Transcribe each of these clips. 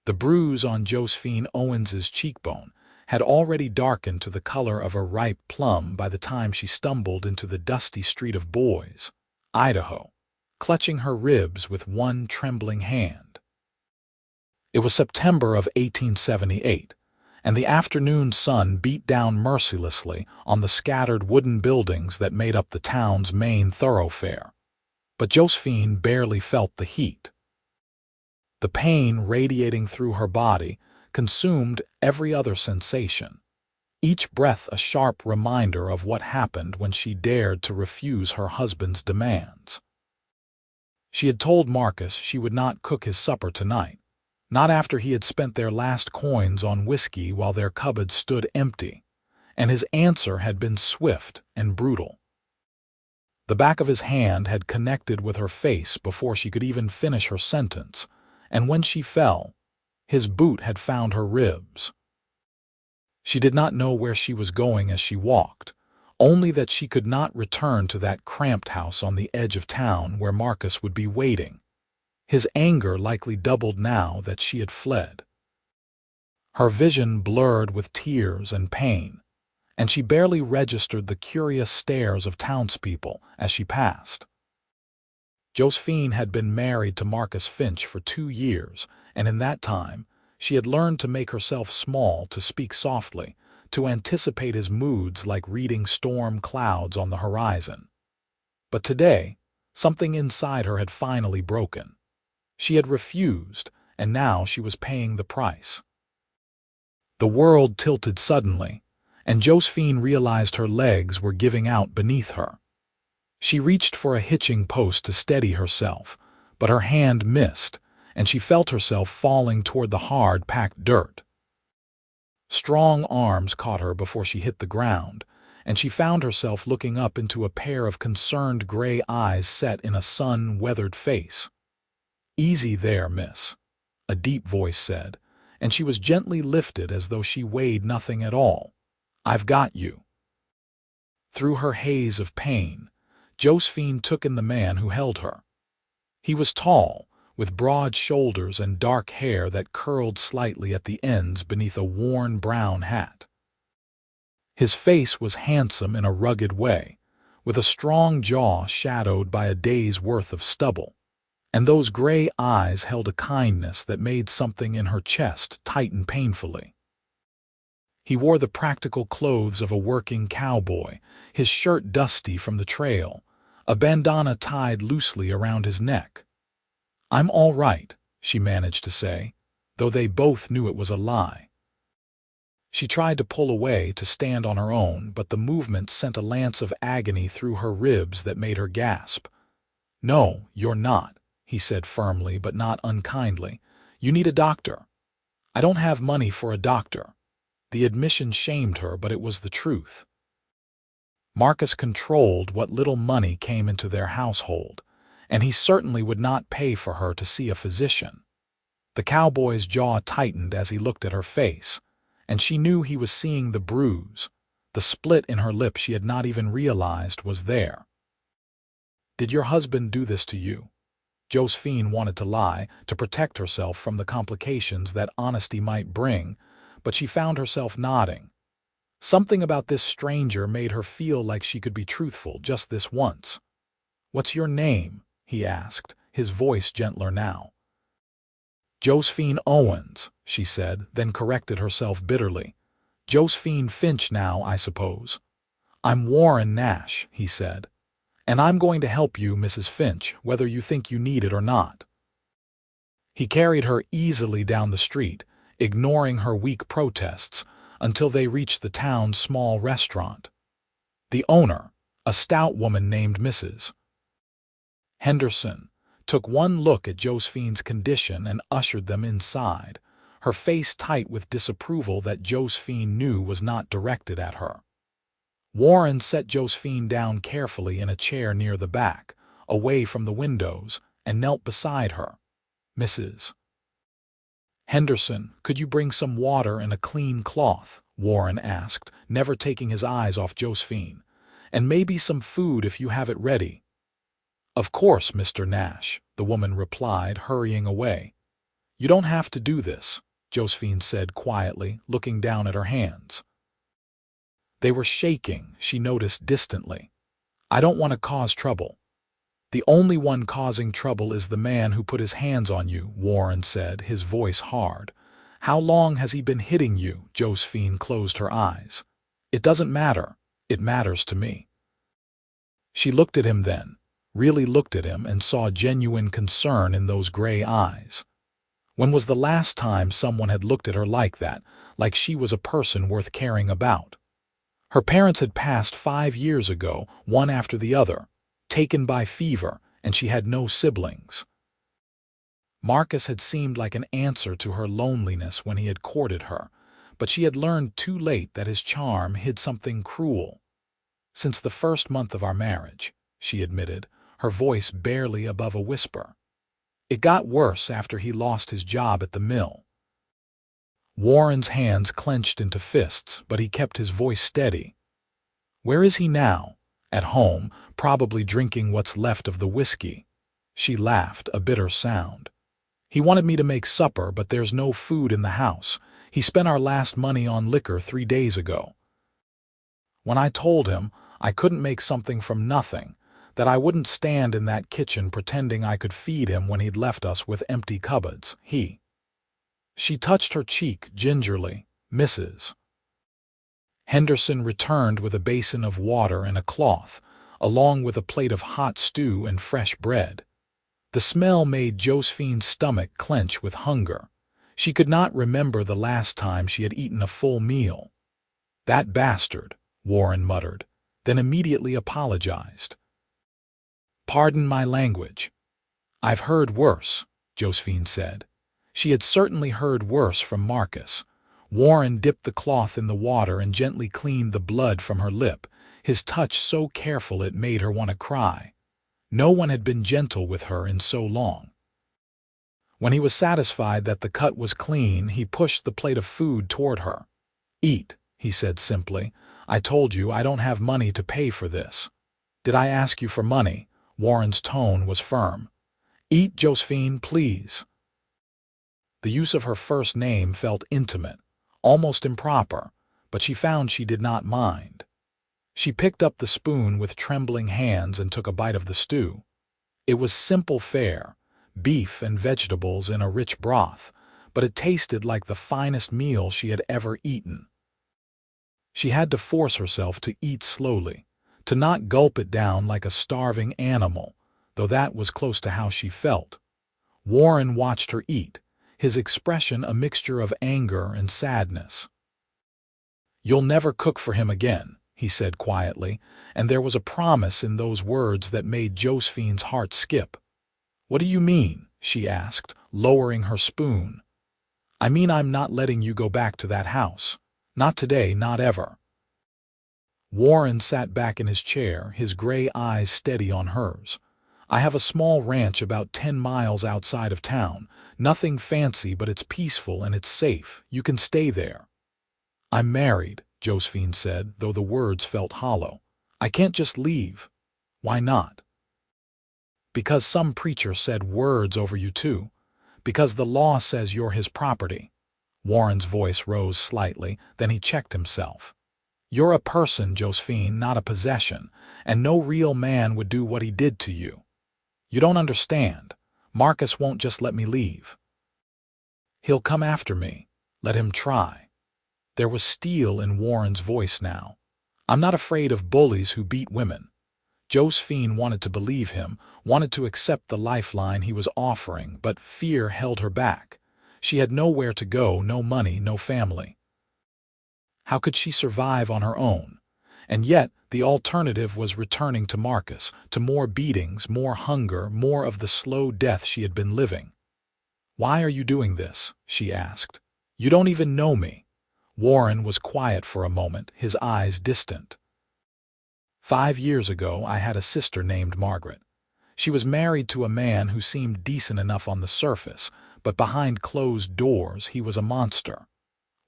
The bruise on Josephine Owens's cheekbone had already darkened to the color of a ripe plum by the time she stumbled into the dusty street of Boise, Idaho, clutching her ribs with one trembling hand. It was September of 1878, and the afternoon sun beat down mercilessly on the scattered wooden buildings that made up the town's main thoroughfare. But Josephine barely felt the heat. The pain radiating through her body consumed every other sensation, each breath a sharp reminder of what happened when she dared to refuse her husband's demands. She had told Marcus she would not cook his supper tonight, not after he had spent their last coins on whiskey while their cupboard stood empty, and his answer had been swift and brutal. The back of his hand had connected with her face before she could even finish her sentence, and when she fell, his boot had found her ribs. She did not know where she was going as she walked, only that she could not return to that cramped house on the edge of town where Marcus would be waiting. His anger likely doubled now that she had fled. Her vision blurred with tears and pain, and she barely registered the curious stares of townspeople as she passed. Josephine had been married to Marcus Finch for 2 years, and in that time, she had learned to make herself small, to speak softly, to anticipate his moods like reading storm clouds on the horizon. But today, something inside her had finally broken. She had refused, and now she was paying the price. The world tilted suddenly, and Josephine realized her legs were giving out beneath her. She reached for a hitching post to steady herself, but her hand missed, and she felt herself falling toward the hard, packed dirt. Strong arms caught her before she hit the ground, and she found herself looking up into a pair of concerned gray eyes set in a sun-weathered face. "Easy there, miss," a deep voice said, and she was gently lifted as though she weighed nothing at all. "I've got you." Through her haze of pain, Josephine took in the man who held her. He was tall, with broad shoulders and dark hair that curled slightly at the ends beneath a worn brown hat. His face was handsome in a rugged way, with a strong jaw shadowed by a day's worth of stubble, and those gray eyes held a kindness that made something in her chest tighten painfully. He wore the practical clothes of a working cowboy, his shirt dusty from the trail, a bandana tied loosely around his neck. "I'm all right," she managed to say, though they both knew it was a lie. She tried to pull away to stand on her own, but the movement sent a lance of agony through her ribs that made her gasp. "No, you're not," he said firmly but not unkindly. "You need a doctor." "I don't have money for a doctor." The admission shamed her, but it was the truth. Marcus controlled what little money came into their household, and he certainly would not pay for her to see a physician. The cowboy's jaw tightened as he looked at her face, and she knew he was seeing the bruise, the split in her lip she had not even realized was there. "Did your husband do this to you?" Josephine wanted to lie, to protect herself from the complications that honesty might bring, but she found herself nodding. Something about this stranger made her feel like she could be truthful just this once. "What's your name?" he asked, his voice gentler now. "Josephine Owens," she said, then corrected herself bitterly. "Josephine Finch now, I suppose." "I'm Warren Nash," he said. "And I'm going to help you, Mrs. Finch, whether you think you need it or not." He carried her easily down the street, ignoring her weak protests, until they reached the town's small restaurant. The owner, a stout woman named Mrs. Henderson, took one look at Josephine's condition and ushered them inside, her face tight with disapproval that Josephine knew was not directed at her. Warren set Josephine down carefully in a chair near the back, away from the windows, and knelt beside her. "Mrs. Henderson, could you bring some water and a clean cloth?" Warren asked, never taking his eyes off Josephine. "And maybe some food if you have it ready." "Of course, Mr. Nash," the woman replied, hurrying away. You don't have to do this, Josephine said quietly, looking down at her hands. They were shaking, she noticed distantly. I don't want to cause trouble. The only one causing trouble is the man who put his hands on you, Warren said, his voice hard. How long has he been hitting you? Josephine closed her eyes. It doesn't matter. It matters to me. She looked at him then, really looked at him, and saw genuine concern in those gray eyes. When was the last time someone had looked at her like that, like she was a person worth caring about? Her parents had passed 5 years ago, one after the other, taken by fever, and she had no siblings. Marcus had seemed like an answer to her loneliness when he had courted her, but she had learned too late that his charm hid something cruel. Since the first month of our marriage, she admitted, her voice barely above a whisper. It got worse after he lost his job at the mill. Warren's hands clenched into fists, but he kept his voice steady. Where is he now? At home, probably drinking what's left of the whiskey. She laughed, a bitter sound. He wanted me to make supper, but there's no food in the house. He spent our last money on liquor 3 days ago. When I told him I couldn't make something from nothing, that I wouldn't stand in that kitchen pretending I could feed him when he'd left us with empty cupboards, She touched her cheek gingerly. Mrs. Henderson returned with a basin of water and a cloth, along with a plate of hot stew and fresh bread. The smell made Josephine's stomach clench with hunger. She could not remember the last time she had eaten a full meal. That bastard, Warren muttered, then immediately apologized. Pardon my language. I've heard worse, Josephine said. She had certainly heard worse from Marcus. Warren dipped the cloth in the water and gently cleaned the blood from her lip, his touch so careful it made her want to cry. No one had been gentle with her in so long. When he was satisfied that the cut was clean, he pushed the plate of food toward her. Eat, he said simply. I told you I don't have money to pay for this. Did I ask you for money? Warren's tone was firm. Eat, Josephine, please. The use of her first name felt intimate, almost improper, but she found she did not mind. She picked up the spoon with trembling hands and took a bite of the stew. It was simple fare, beef and vegetables in a rich broth, but it tasted like the finest meal she had ever eaten. She had to force herself to eat slowly, to not gulp it down like a starving animal, though that was close to how she felt. Warren watched her eat, his expression a mixture of anger and sadness. You'll never cook for him again, he said quietly, and there was a promise in those words that made Josephine's heart skip. What do you mean? She asked, lowering her spoon. I mean I'm not letting you go back to that house. Not today, not ever. Warren sat back in his chair, his gray eyes steady on hers. I have a small ranch about 10 miles outside of town. Nothing fancy, but it's peaceful and it's safe. You can stay there. I'm married, Josephine said, though the words felt hollow. I can't just leave. Why not? Because some preacher said words over you too. Because the law says you're his property. Warren's voice rose slightly, then he checked himself. You're a person, Josephine, not a possession, and no real man would do what he did to you. You don't understand. Marcus won't just let me leave. He'll come after me. Let him try. There was steel in Warren's voice now. I'm not afraid of bullies who beat women. Josephine wanted to believe him, wanted to accept the lifeline he was offering, but fear held her back. She had nowhere to go, no money, no family. How could she survive on her own? And yet, the alternative was returning to Marcus, to more beatings, more hunger, more of the slow death she had been living. Why are you doing this? She asked. You don't even know me. Warren was quiet for a moment, his eyes distant. 5 years ago, I had a sister named Margaret. She was married to a man who seemed decent enough on the surface, but behind closed doors he was a monster.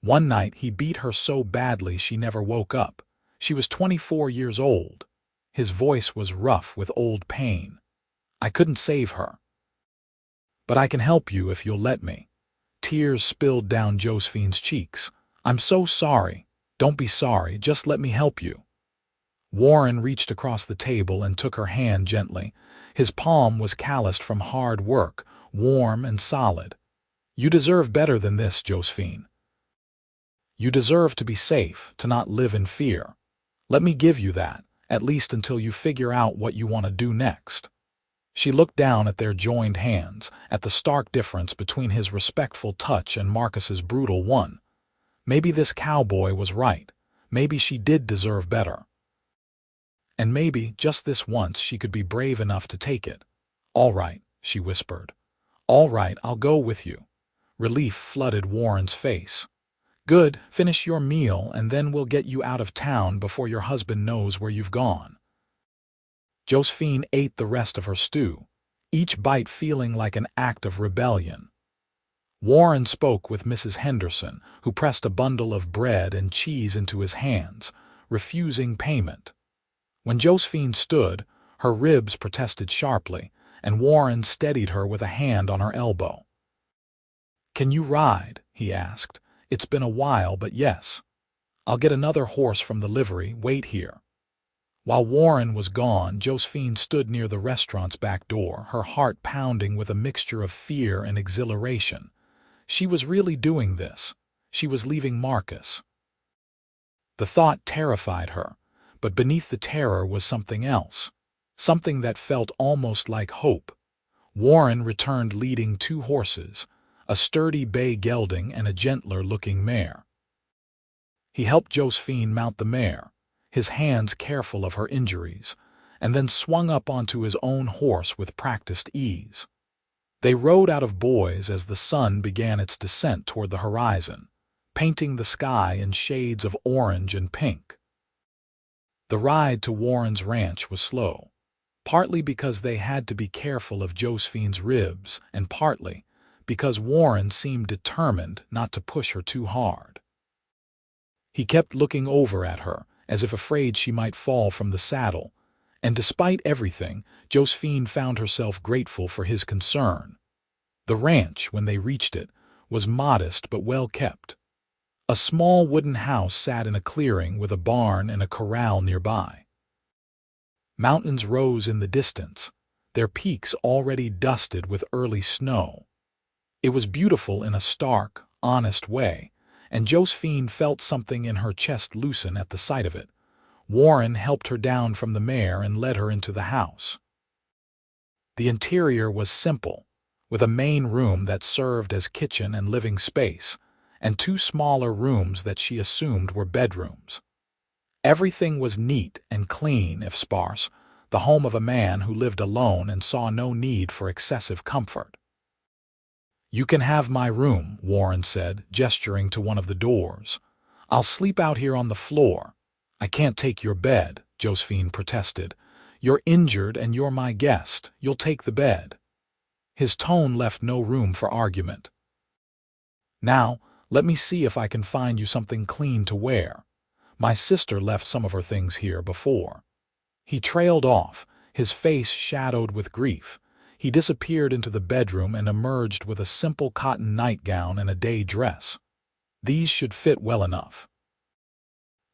One night he beat her so badly she never woke up. She was 24 years old. His voice was rough with old pain. I couldn't save her. But I can help you if you'll let me. Tears spilled down Josephine's cheeks. "I'm so sorry." "Don't be sorry, just let me help you." Warren reached across the table and took her hand gently. His palm was calloused from hard work, warm and solid. "You deserve better than this, Josephine. You deserve to be safe, to not live in fear. Let me give you that, at least until you figure out what you want to do next." She looked down at their joined hands, at the stark difference between his respectful touch and Marcus's brutal one. Maybe this cowboy was right. Maybe she did deserve better. And maybe, just this once, she could be brave enough to take it. "All right," she whispered. "All right, I'll go with you." Relief flooded Warren's face. "Good, finish your meal and then we'll get you out of town before your husband knows where you've gone." Josephine ate the rest of her stew, each bite feeling like an act of rebellion. Warren spoke with Mrs. Henderson, who pressed a bundle of bread and cheese into his hands, refusing payment. When Josephine stood, her ribs protested sharply, and Warren steadied her with a hand on her elbow. "Can you ride?" he asked. "It's been a while, but yes. I'll get another horse from the livery. Wait here." While Warren was gone, Josephine stood near the restaurant's back door, her heart pounding with a mixture of fear and exhilaration. She was really doing this. She was leaving Marcus. The thought terrified her, but beneath the terror was something else, something that felt almost like hope. Warren returned leading 2 horses, a sturdy bay gelding and a gentler-looking mare. He helped Josephine mount the mare, his hands careful of her injuries, and then swung up onto his own horse with practiced ease. They rode out of Boise as the sun began its descent toward the horizon, painting the sky in shades of orange and pink. The ride to Warren's ranch was slow, partly because they had to be careful of Josephine's ribs and partly because Warren seemed determined not to push her too hard. He kept looking over at her, as if afraid she might fall from the saddle, and despite everything, Josephine found herself grateful for his concern. The ranch, when they reached it, was modest but well kept. A small wooden house sat in a clearing with a barn and a corral nearby. Mountains rose in the distance, their peaks already dusted with early snow. It was beautiful in a stark, honest way, and Josephine felt something in her chest loosen at the sight of it. Warren helped her down from the mare and led her into the house. The interior was simple, with a main room that served as kitchen and living space, and 2 smaller rooms that she assumed were bedrooms. Everything was neat and clean, if sparse, the home of a man who lived alone and saw no need for excessive comfort. "You can have my room," Warren said, gesturing to one of the doors. "I'll sleep out here on the floor." "I can't take your bed," Josephine protested. "You're injured and you're my guest. You'll take the bed." His tone left no room for argument. "Now, let me see if I can find you something clean to wear. My sister left some of her things here before." He trailed off, his face shadowed with grief. He disappeared into the bedroom and emerged with a simple cotton nightgown and a day dress. These should fit well enough.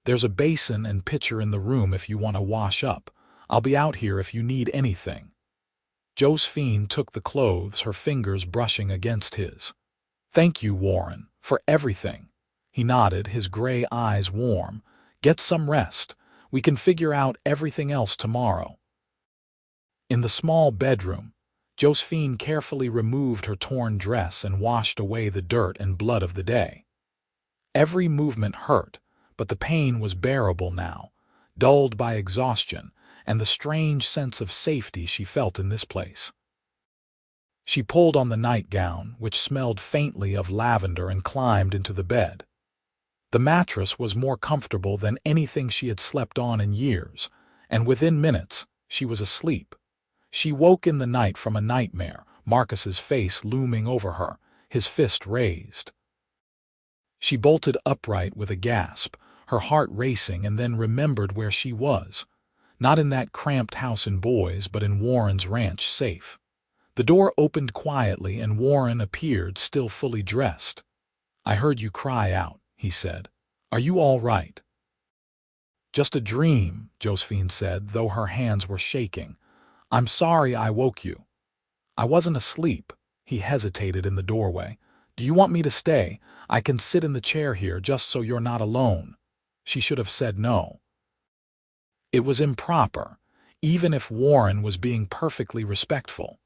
"There's a basin and pitcher in the room if you want to wash up. I'll be out here if you need anything." Josephine took the clothes, her fingers brushing against his. "Thank you, Warren, for everything." He nodded, his gray eyes warm. "Get some rest. We can figure out everything else tomorrow." In the small bedroom, Josephine carefully removed her torn dress and washed away the dirt and blood of the day. Every movement hurt, but the pain was bearable now, dulled by exhaustion and the strange sense of safety she felt in this place. She pulled on the nightgown, which smelled faintly of lavender, and climbed into the bed. The mattress was more comfortable than anything she had slept on in years, and within minutes she was asleep. She woke in the night from a nightmare, Marcus's face looming over her, his fist raised. She bolted upright with a gasp, her heart racing, and then remembered where she was. Not in that cramped house in Boise, but in Warren's ranch, safe. The door opened quietly and Warren appeared, still fully dressed. "I heard you cry out," he said. "Are you all right?" "Just a dream," Josephine said, though her hands were shaking. "I'm sorry I woke you." "I wasn't asleep." He hesitated in the doorway. "Do you want me to stay? I can sit in the chair here just so you're not alone." She should have said no. It was improper, even if Warren was being perfectly respectful.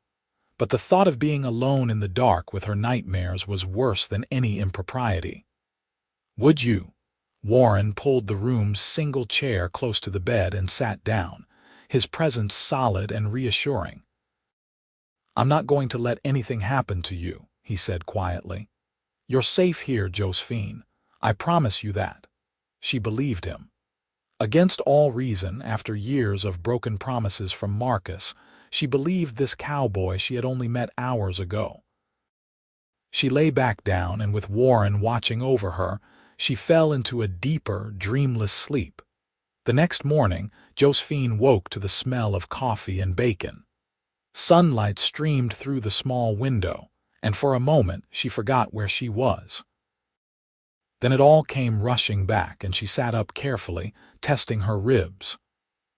But the thought of being alone in the dark with her nightmares was worse than any impropriety. "Would you?" Warren pulled the room's single chair close to the bed and sat down, his presence solid and reassuring. "I'm not going to let anything happen to you," he said quietly. "You're safe here, Josephine. I promise you that." She believed him. Against all reason, after years of broken promises from Marcus, she believed this cowboy she had only met hours ago. She lay back down, and with Warren watching over her, she fell into a deeper, dreamless sleep. The next morning, Josephine woke to the smell of coffee and bacon. Sunlight streamed through the small window, and for a moment she forgot where she was. Then it all came rushing back, and she sat up carefully, testing her ribs.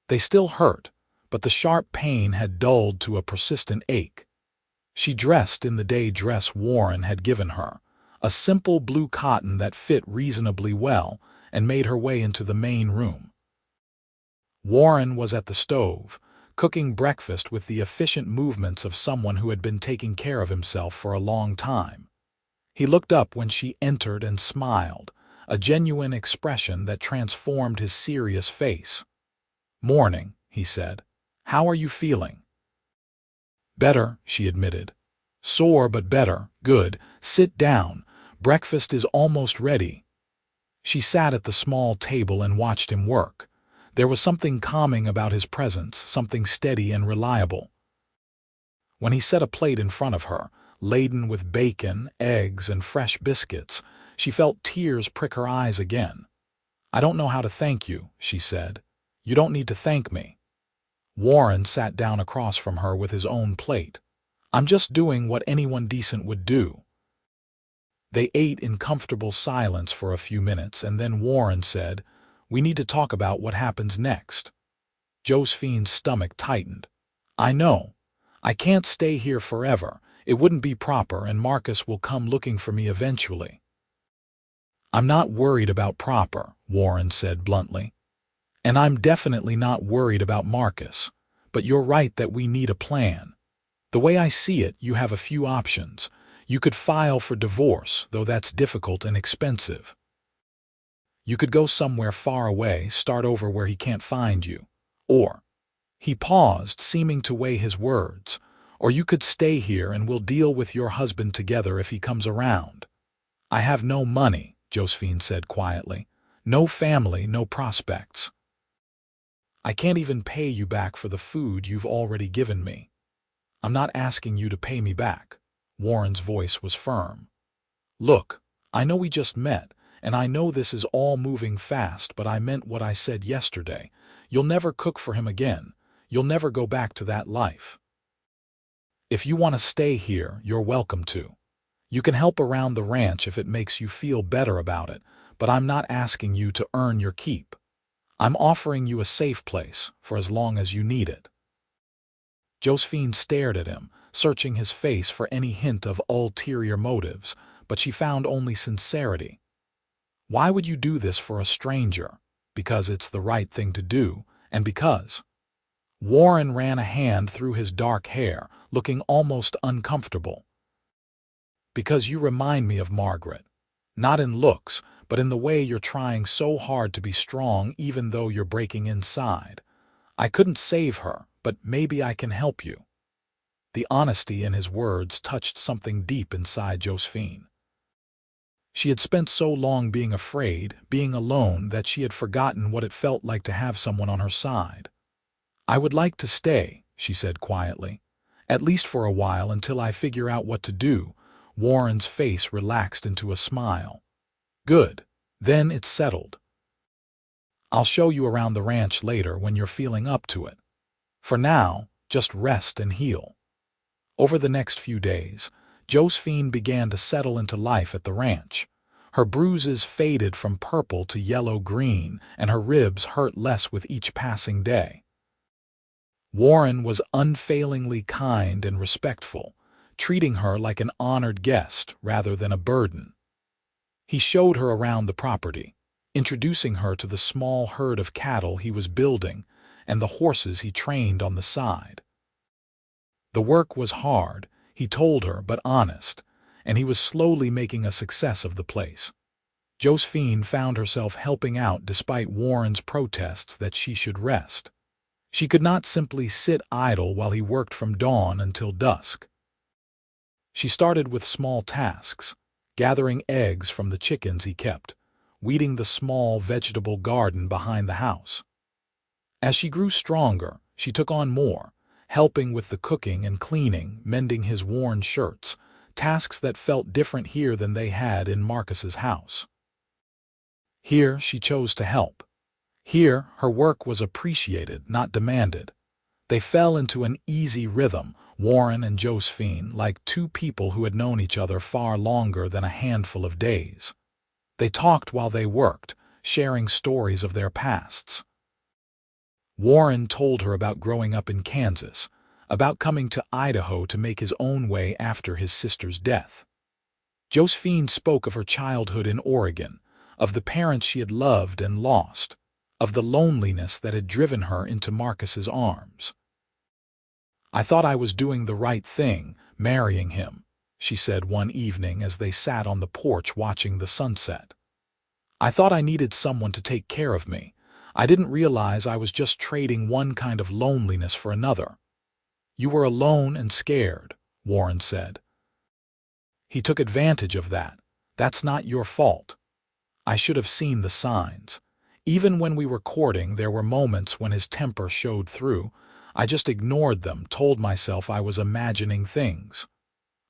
They still hurt, but the sharp pain had dulled to a persistent ache. She dressed in the day dress Warren had given her, a simple blue cotton that fit reasonably well, and made her way into the main room. Warren was at the stove, cooking breakfast with the efficient movements of someone who had been taking care of himself for a long time. He looked up when she entered and smiled, a genuine expression that transformed his serious face. "Morning," he said. "How are you feeling?" "Better," she admitted. "Sore, but better. Good. Sit down. Breakfast is almost ready." She sat at the small table and watched him work. There was something calming about his presence, something steady and reliable. When he set a plate in front of her, laden with bacon, eggs, and fresh biscuits, she felt tears prick her eyes again. "I don't know how to thank you," she said. "You don't need to thank me." Warren sat down across from her with his own plate. "I'm just doing what anyone decent would do." They ate in comfortable silence for a few minutes, and then Warren said, "We need to talk about what happens next." Josephine's stomach tightened. "I know. I can't stay here forever. It wouldn't be proper, and Marcus will come looking for me eventually." "I'm not worried about proper," Warren said bluntly. "And I'm definitely not worried about Marcus. But you're right that we need a plan. The way I see it, you have a few options. You could file for divorce, though that's difficult and expensive. You could go somewhere far away, start over where he can't find you. Or—" he paused, seeming to weigh his words, "or you could stay here and we'll deal with your husband together if he comes around." "I have no money," Josephine said quietly. "No family, no prospects. I can't even pay you back for the food you've already given me." "I'm not asking you to pay me back." Warren's voice was firm. "Look, I know we just met, and I know this is all moving fast, but I meant what I said yesterday. You'll never cook for him again. You'll never go back to that life. If you want to stay here, you're welcome to. You can help around the ranch if it makes you feel better about it, but I'm not asking you to earn your keep. I'm offering you a safe place for as long as you need it." Josephine stared at him, searching his face for any hint of ulterior motives, but she found only sincerity. "Why would you do this for a stranger?" "Because it's the right thing to do, and because—" Warren ran a hand through his dark hair, looking almost uncomfortable. "Because you remind me of Margaret. Not in looks, but in the way you're trying so hard to be strong even though you're breaking inside. I couldn't save her, but maybe I can help you." The honesty in his words touched something deep inside Josephine. She had spent so long being afraid, being alone, that she had forgotten what it felt like to have someone on her side. "I would like to stay," she said quietly. "At least for a while until I figure out what to do." Warren's face relaxed into a smile. "Good. Then it's settled. I'll show you around the ranch later when you're feeling up to it. For now, just rest and heal." Over the next few days, Josephine began to settle into life at the ranch. Her bruises faded from purple to yellow-green, and her ribs hurt less with each passing day. Warren was unfailingly kind and respectful, treating her like an honored guest rather than a burden. He showed her around the property, introducing her to the small herd of cattle he was building and the horses he trained on the side. The work was hard, he told her, but honest, and he was slowly making a success of the place. Josephine found herself helping out despite Warren's protests that she should rest. She could not simply sit idle while he worked from dawn until dusk. She started with small tasks, gathering eggs from the chickens he kept, weeding the small vegetable garden behind the house. As she grew stronger, she took on more, helping with the cooking and cleaning, mending his worn shirts, tasks that felt different here than they had in Marcus's house. Here she chose to help. Here her work was appreciated, not demanded. They fell into an easy rhythm, Warren and Josephine, like two people who had known each other far longer than a handful of days. They talked while they worked, sharing stories of their pasts. Warren told her about growing up in Kansas, about coming to Idaho to make his own way after his sister's death. Josephine spoke of her childhood in Oregon, of the parents she had loved and lost, of the loneliness that had driven her into Marcus's arms. "I thought I was doing the right thing, marrying him," she said one evening as they sat on the porch watching the sunset. "I thought I needed someone to take care of me. I didn't realize I was just trading one kind of loneliness for another." "You were alone and scared," Warren said. "He took advantage of that. That's not your fault. I should have seen the signs. Even when we were courting, there were moments when his temper showed through. I just ignored them, told myself I was imagining things.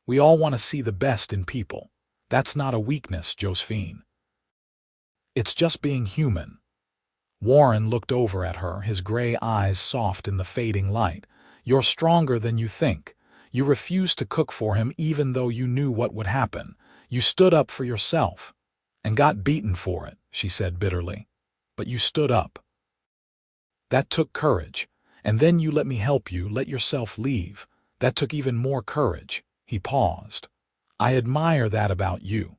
We all want to see the best in people. That's not a weakness, Josephine. It's just being human." Warren looked over at her, his gray eyes soft in the fading light. "You're stronger than you think. You refused to cook for him even though you knew what would happen. You stood up for yourself. And got beaten for it," she said bitterly. "But you stood up. That took courage. And then you let me help you, let yourself leave. That took even more courage." He paused. "I admire that about you."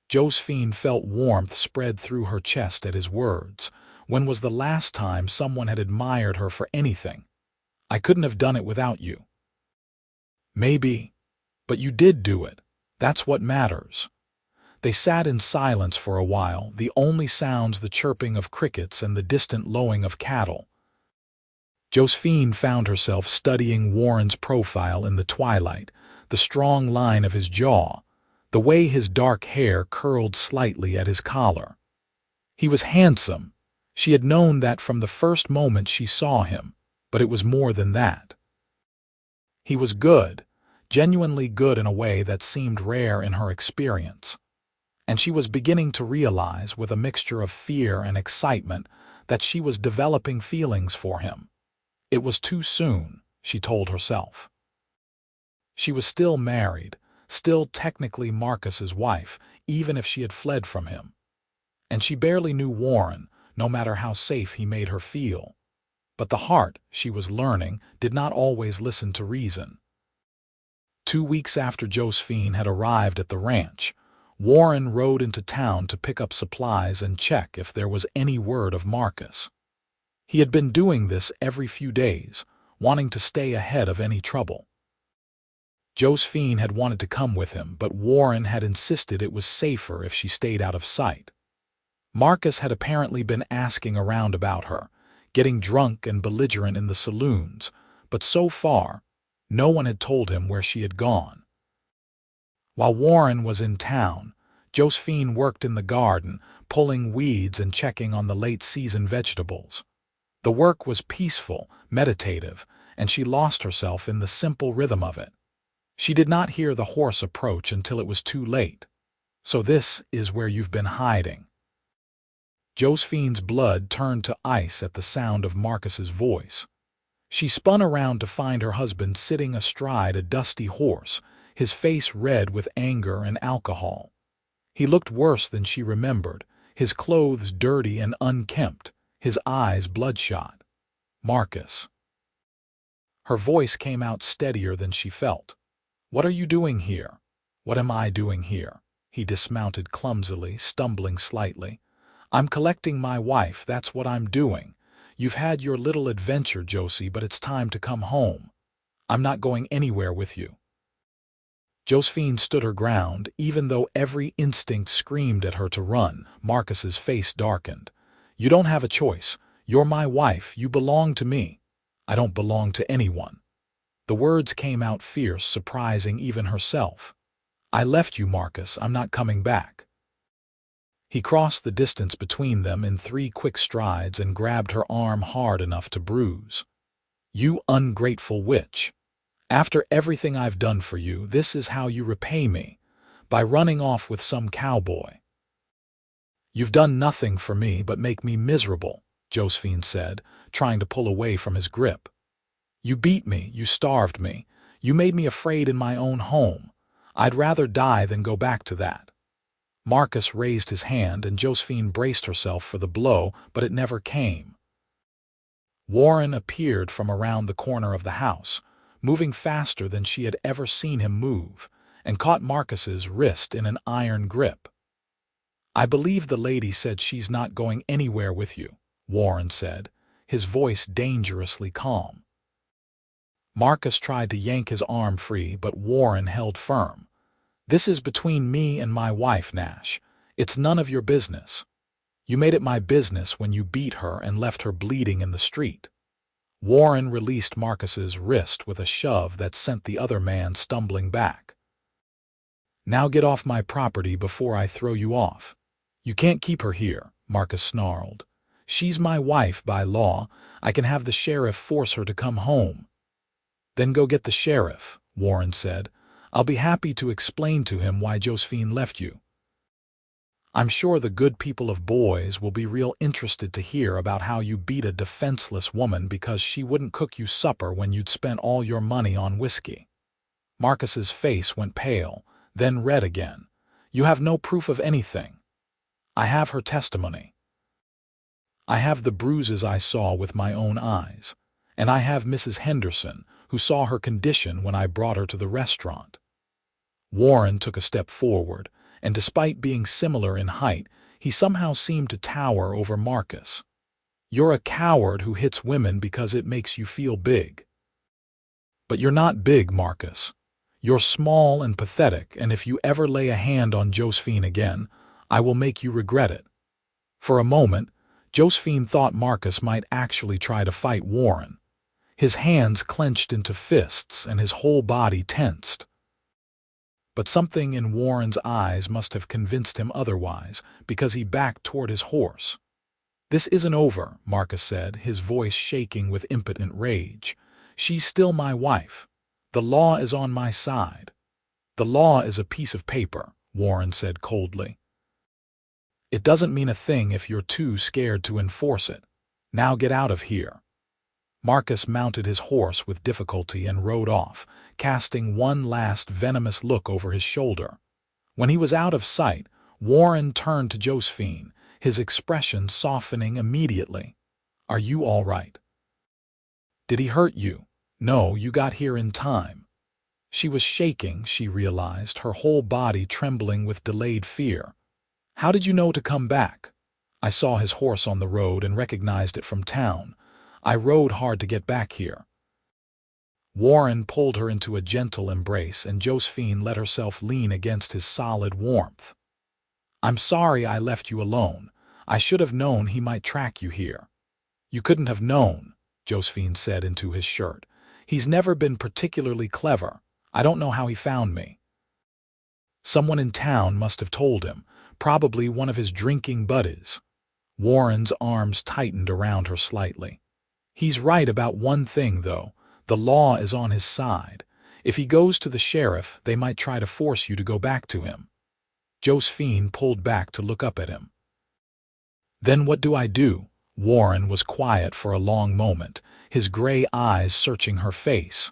Josephine felt warmth spread through her chest at his words. When was the last time someone had admired her for anything? "I couldn't have done it without you." "Maybe. But you did do it. That's what matters." They sat in silence for a while, the only sounds the chirping of crickets and the distant lowing of cattle. Josephine found herself studying Warren's profile in the twilight, the strong line of his jaw, the way his dark hair curled slightly at his collar. He was handsome. She had known that from the first moment she saw him, but it was more than that. He was good, genuinely good in a way that seemed rare in her experience. And she was beginning to realize, with a mixture of fear and excitement, that she was developing feelings for him. It was too soon, she told herself. She was still married, still technically Marcus's wife, even if she had fled from him. And she barely knew Warren, no matter how safe he made her feel. But the heart, she was learning, did not always listen to reason. 2 weeks after Josephine had arrived at the ranch, Warren rode into town to pick up supplies and check if there was any word of Marcus. He had been doing this every few days, wanting to stay ahead of any trouble. Josephine had wanted to come with him, but Warren had insisted it was safer if she stayed out of sight. Marcus had apparently been asking around about her, getting drunk and belligerent in the saloons, but so far, no one had told him where she had gone. While Warren was in town, Josephine worked in the garden, pulling weeds and checking on the late-season vegetables. The work was peaceful, meditative, and she lost herself in the simple rhythm of it. She did not hear the horse approach until it was too late. "So this is where you've been hiding." Josephine's blood turned to ice at the sound of Marcus's voice. She spun around to find her husband sitting astride a dusty horse, his face red with anger and alcohol. He looked worse than she remembered, his clothes dirty and unkempt, his eyes bloodshot. "Marcus." Her voice came out steadier than she felt. "What are you doing here?" "What am I doing here?" He dismounted clumsily, stumbling slightly. "I'm collecting my wife, that's what I'm doing. You've had your little adventure, Josie, but it's time to come home. I'm not going anywhere with you." Josephine stood her ground, even though every instinct screamed at her to run. Marcus's face darkened. "You don't have a choice. You're my wife. You belong to me. I don't belong to anyone." The words came out fierce, surprising even herself. "I left you, Marcus. I'm not coming back." He crossed the distance between them in 3 quick strides and grabbed her arm hard enough to bruise. "You ungrateful witch. After everything I've done for you, this is how you repay me, by running off with some cowboy." "You've done nothing for me but make me miserable," Josephine said, trying to pull away from his grip. "You beat me, you starved me, you made me afraid in my own home. I'd rather die than go back to that." Marcus raised his hand and Josephine braced herself for the blow, but it never came. Warren appeared from around the corner of the house, moving faster than she had ever seen him move, and caught Marcus's wrist in an iron grip. "I believe the lady said she's not going anywhere with you," Warren said, his voice dangerously calm. Marcus tried to yank his arm free, but Warren held firm. "This is between me and my wife, Nash. It's none of your business. You made it my business when you beat her and left her bleeding in the street." Warren released Marcus's wrist with a shove that sent the other man stumbling back. "Now get off my property before I throw you off." "You can't keep her here," Marcus snarled. "She's my wife by law. I can have the sheriff force her to come home." "Then go get the sheriff," Warren said. "I'll be happy to explain to him why Josephine left you. I'm sure the good people of Boise will be real interested to hear about how you beat a defenseless woman because she wouldn't cook you supper when you'd spent all your money on whiskey." Marcus's face went pale, then red again. "You have no proof of anything." "I have her testimony. I have the bruises I saw with my own eyes. And I have Mrs. Henderson, who saw her condition when I brought her to the restaurant." Warren took a step forward, and despite being similar in height, he somehow seemed to tower over Marcus. "You're a coward who hits women because it makes you feel big. But you're not big, Marcus. You're small and pathetic, and if you ever lay a hand on Josephine again, I will make you regret it." For a moment, Josephine thought Marcus might actually try to fight Warren. His hands clenched into fists and his whole body tensed. But something in Warren's eyes must have convinced him otherwise, because he backed toward his horse. "This isn't over," Marcus said, his voice shaking with impotent rage. "She's still my wife. The law is on my side." "The law is a piece of paper," Warren said coldly. "It doesn't mean a thing if you're too scared to enforce it. Now get out of here." Marcus mounted his horse with difficulty and rode off, casting one last venomous look over his shoulder. When he was out of sight, Warren turned to Josephine, his expression softening immediately. "Are you all right? Did he hurt you?" "No, you got here in time." She was shaking, she realized, her whole body trembling with delayed fear. "How did you know to come back?" "I saw his horse on the road and recognized it from town. I rode hard to get back here." Warren pulled her into a gentle embrace, and Josephine let herself lean against his solid warmth. "I'm sorry I left you alone. I should have known he might track you here." "You couldn't have known," Josephine said into his shirt. "He's never been particularly clever. I don't know how he found me." "Someone in town must have told him, probably one of his drinking buddies." Warren's arms tightened around her slightly. "He's right about one thing, though. The law is on his side. If he goes to the sheriff, they might try to force you to go back to him." Josephine pulled back to look up at him. "Then what do I do?" Warren was quiet for a long moment, his gray eyes searching her face.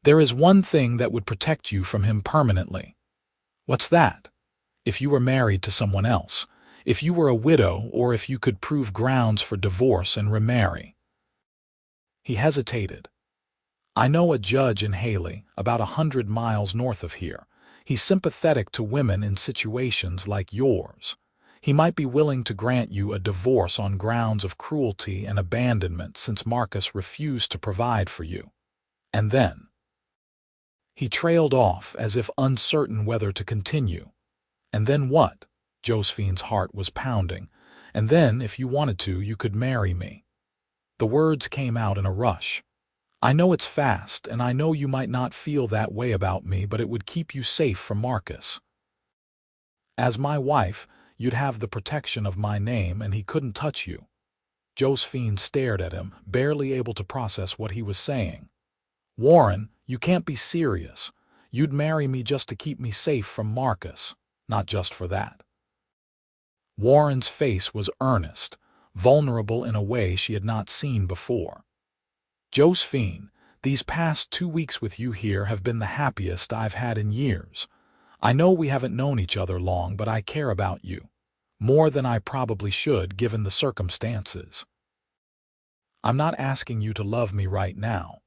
"There is one thing that would protect you from him permanently." "What's that?" "If you were married to someone else, if you were a widow, or if you could prove grounds for divorce and remarry." He hesitated. "I know a judge in Haley, about 100 miles north of here. He's sympathetic to women in situations like yours. He might be willing to grant you a divorce on grounds of cruelty and abandonment since Marcus refused to provide for you." And then he trailed off as if uncertain whether to continue. "And then what?" Josephine's heart was pounding. "And then, if you wanted to, you could marry me." The words came out in a rush. "I know it's fast, and I know you might not feel that way about me, but it would keep you safe from Marcus. As my wife, you'd have the protection of my name, and he couldn't touch you." Josephine stared at him, barely able to process what he was saying. "Warren, you can't be serious. You'd marry me just to keep me safe from Marcus, not just for that." Warren's face was earnest, vulnerable in a way she had not seen before. "Josephine, these past 2 weeks with you here have been the happiest I've had in years. I know we haven't known each other long, but I care about you. More than I probably should, given the circumstances. I'm not asking you to love me right now.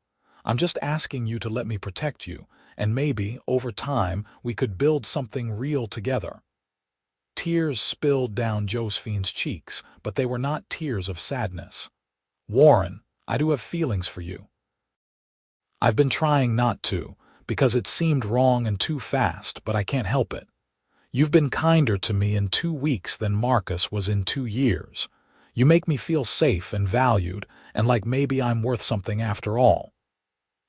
I'm just asking you to let me protect you, and maybe, over time, we could build something real together." Tears spilled down Josephine's cheeks, but they were not tears of sadness. "Warren, I do have feelings for you. I've been trying not to, because it seemed wrong and too fast, but I can't help it. You've been kinder to me in 2 weeks than Marcus was in 2 years. You make me feel safe and valued, and like maybe I'm worth something after all."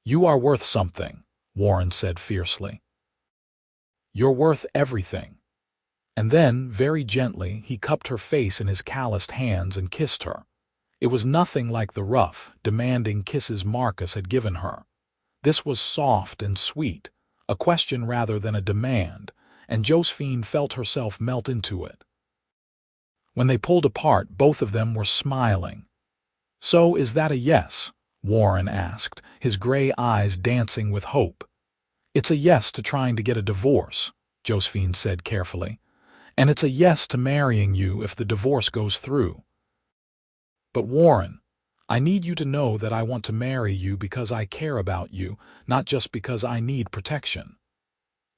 "You are worth something," Warren said fiercely. "You're worth everything." And then, very gently, he cupped her face in his calloused hands and kissed her. It was nothing like the rough, demanding kisses Marcus had given her. This was soft and sweet, a question rather than a demand, and Josephine felt herself melt into it. When they pulled apart, both of them were smiling. "So is that a yes?" Warren asked, his gray eyes dancing with hope. "It's a yes to trying to get a divorce," Josephine said carefully. "And it's a yes to marrying you if the divorce goes through. But Warren, I need you to know that I want to marry you because I care about you, not just because I need protection."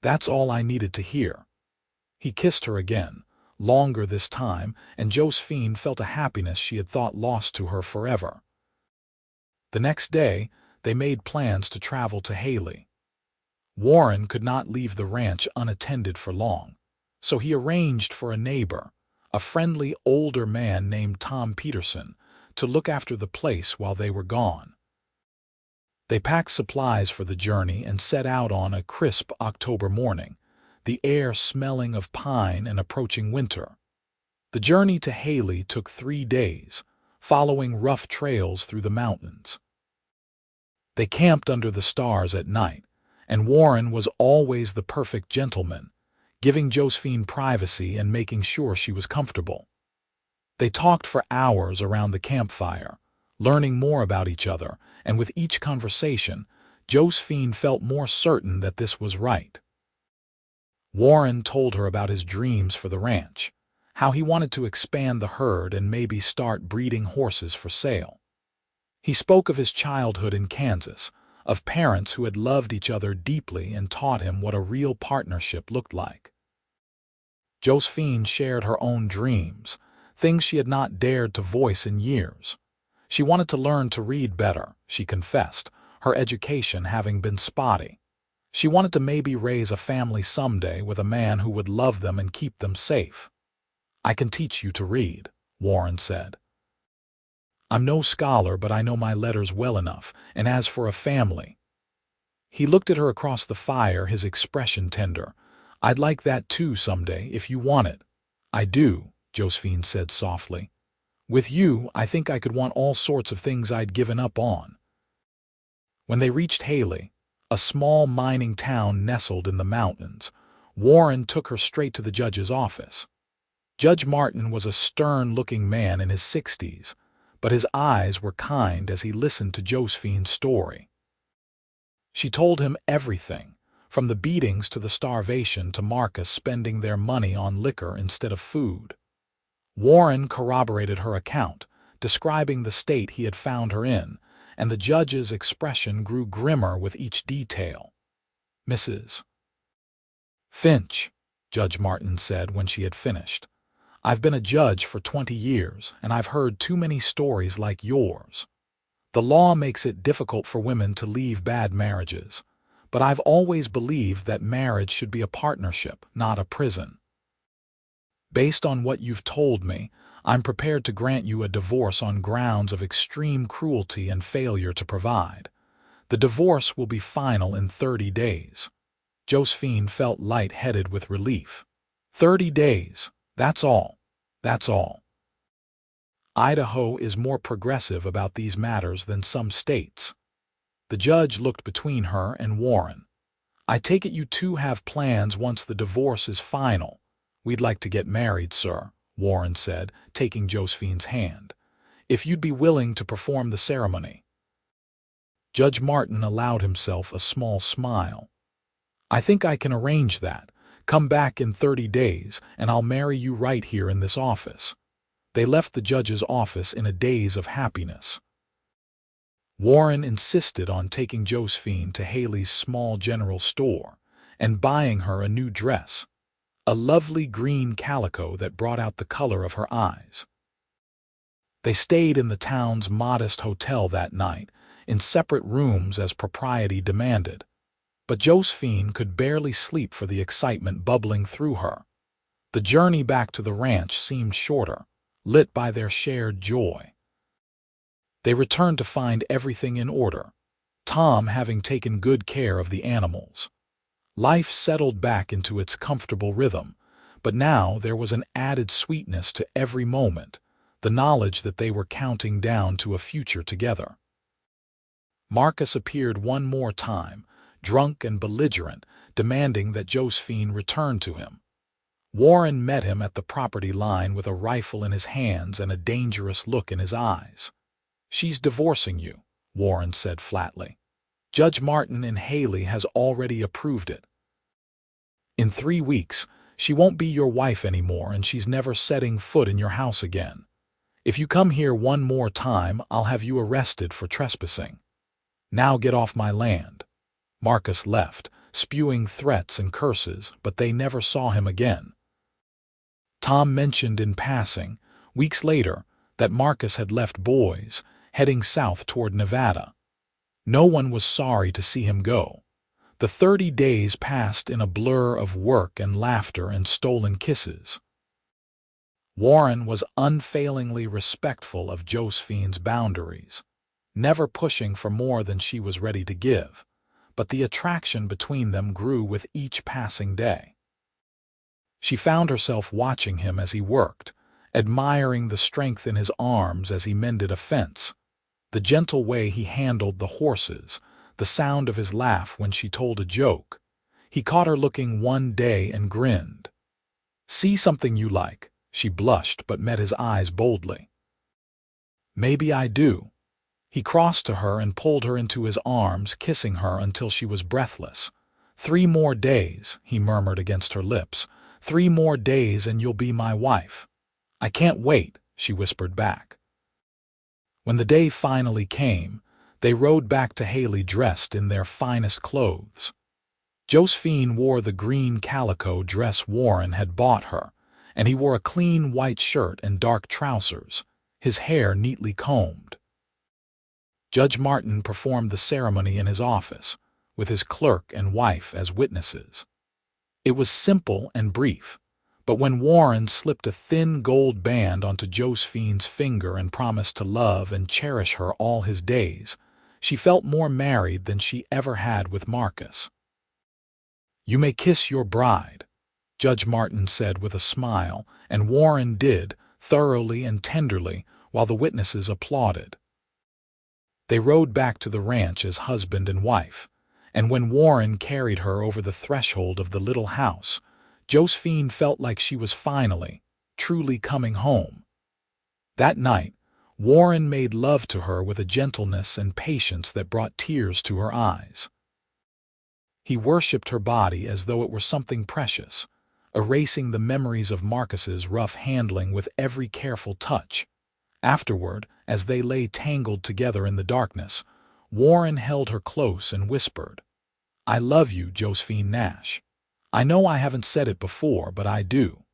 That's all I needed to hear. He kissed her again, longer this time, and Josephine felt a happiness she had thought lost to her forever. The next day, they made plans to travel to Haley. Warren could not leave the ranch unattended for long, so he arranged for a neighbor, a friendly older man named Tom Peterson, to look after the place while they were gone. They packed supplies for the journey and set out on a crisp October morning, the air smelling of pine and approaching winter. The journey to Haley took 3 days, following rough trails through the mountains. They camped under the stars at night, and Warren was always the perfect gentleman, giving Josephine privacy and making sure she was comfortable. They talked for hours around the campfire, learning more about each other, and with each conversation, Josephine felt more certain that this was right. Warren told her about his dreams for the ranch, how he wanted to expand the herd and maybe start breeding horses for sale. He spoke of his childhood in Kansas, of parents who had loved each other deeply and taught him what a real partnership looked like. Josephine shared her own dreams, things she had not dared to voice in years. She wanted to learn to read better, she confessed, her education having been spotty. She wanted to maybe raise a family someday with a man who would love them and keep them safe. "I can teach you to read," Warren said. "I'm no scholar, but I know my letters well enough, and as for a family—" He looked at her across the fire, his expression tender. "I'd like that too someday, if you want it." "I do," Josephine said softly. "With you, I think I could want all sorts of things I'd given up on." When they reached Haley, a small mining town nestled in the mountains, Warren took her straight to the judge's office. Judge Martin was a stern-looking man in his 60s, but his eyes were kind as he listened to Josephine's story. She told him everything, from the beatings to the starvation to Marcus spending their money on liquor instead of food. Warren corroborated her account, describing the state he had found her in, and the judge's expression grew grimmer with each detail. "Mrs. Finch," Judge Martin said when she had finished, "I've been a judge for 20 years, and I've heard too many stories like yours. The law makes it difficult for women to leave bad marriages, but I've always believed that marriage should be a partnership, not a prison. Based on what you've told me, I'm prepared to grant you a divorce on grounds of extreme cruelty and failure to provide. The divorce will be final in 30 days. Josephine felt light-headed with relief. 30 days, that's all. That's all. Idaho is more progressive about these matters than some states. The judge looked between her and Warren. I take it you two have plans once the divorce is final. We'd like to get married, sir, Warren said, taking Josephine's hand. If you'd be willing to perform the ceremony. Judge Martin allowed himself a small smile. I think I can arrange that. Come back in 30 days, and I'll marry you right here in this office. They left the judge's office in a daze of happiness. Warren insisted on taking Josephine to Haley's small general store and buying her a new dress, a lovely green calico that brought out the color of her eyes. They stayed in the town's modest hotel that night, in separate rooms as propriety demanded. But Josephine could barely sleep for the excitement bubbling through her. The journey back to the ranch seemed shorter, lit by their shared joy. They returned to find everything in order, Tom having taken good care of the animals. Life settled back into its comfortable rhythm, but now there was an added sweetness to every moment, the knowledge that they were counting down to a future together. Marcus appeared one more time, drunk and belligerent, demanding that Josephine return to him. Warren met him at the property line with a rifle in his hands and a dangerous look in his eyes. She's divorcing you, Warren said flatly. Judge Martin in Haley has already approved it. In 3 weeks, she won't be your wife anymore, and she's never setting foot in your house again. If you come here one more time, I'll have you arrested for trespassing. Now get off my land. Marcus left, spewing threats and curses, but they never saw him again. Tom mentioned in passing, weeks later, that Marcus had left Boise, heading south toward Nevada. No one was sorry to see him go. The 30 days passed in a blur of work and laughter and stolen kisses. Warren was unfailingly respectful of Josephine's boundaries, never pushing for more than she was ready to give, but the attraction between them grew with each passing day. She found herself watching him as he worked, admiring the strength in his arms as he mended a fence, the gentle way he handled the horses, the sound of his laugh when she told a joke. He caught her looking one day and grinned. "See something you like," she blushed but met his eyes boldly. "Maybe I do." He crossed to her and pulled her into his arms, kissing her until she was breathless. 3 more days, he murmured against her lips. 3 more days and you'll be my wife." "I can't wait," she whispered back. When the day finally came, they rode back to Haley dressed in their finest clothes. Josephine wore the green calico dress Warren had bought her, and he wore a clean white shirt and dark trousers, his hair neatly combed. Judge Martin performed the ceremony in his office, with his clerk and wife as witnesses. It was simple and brief, but when Warren slipped a thin gold band onto Josephine's finger and promised to love and cherish her all his days, she felt more married than she ever had with Marcus. "You may kiss your bride," Judge Martin said with a smile, and Warren did, thoroughly and tenderly, while the witnesses applauded. They rode back to the ranch as husband and wife, and when Warren carried her over the threshold of the little house, Josephine felt like she was finally, truly coming home. That night, Warren made love to her with a gentleness and patience that brought tears to her eyes. He worshipped her body as though it were something precious, erasing the memories of Marcus's rough handling with every careful touch. Afterward, as they lay tangled together in the darkness, Warren held her close and whispered, "I love you, Josephine Nash. I know I haven't said it before, but I do.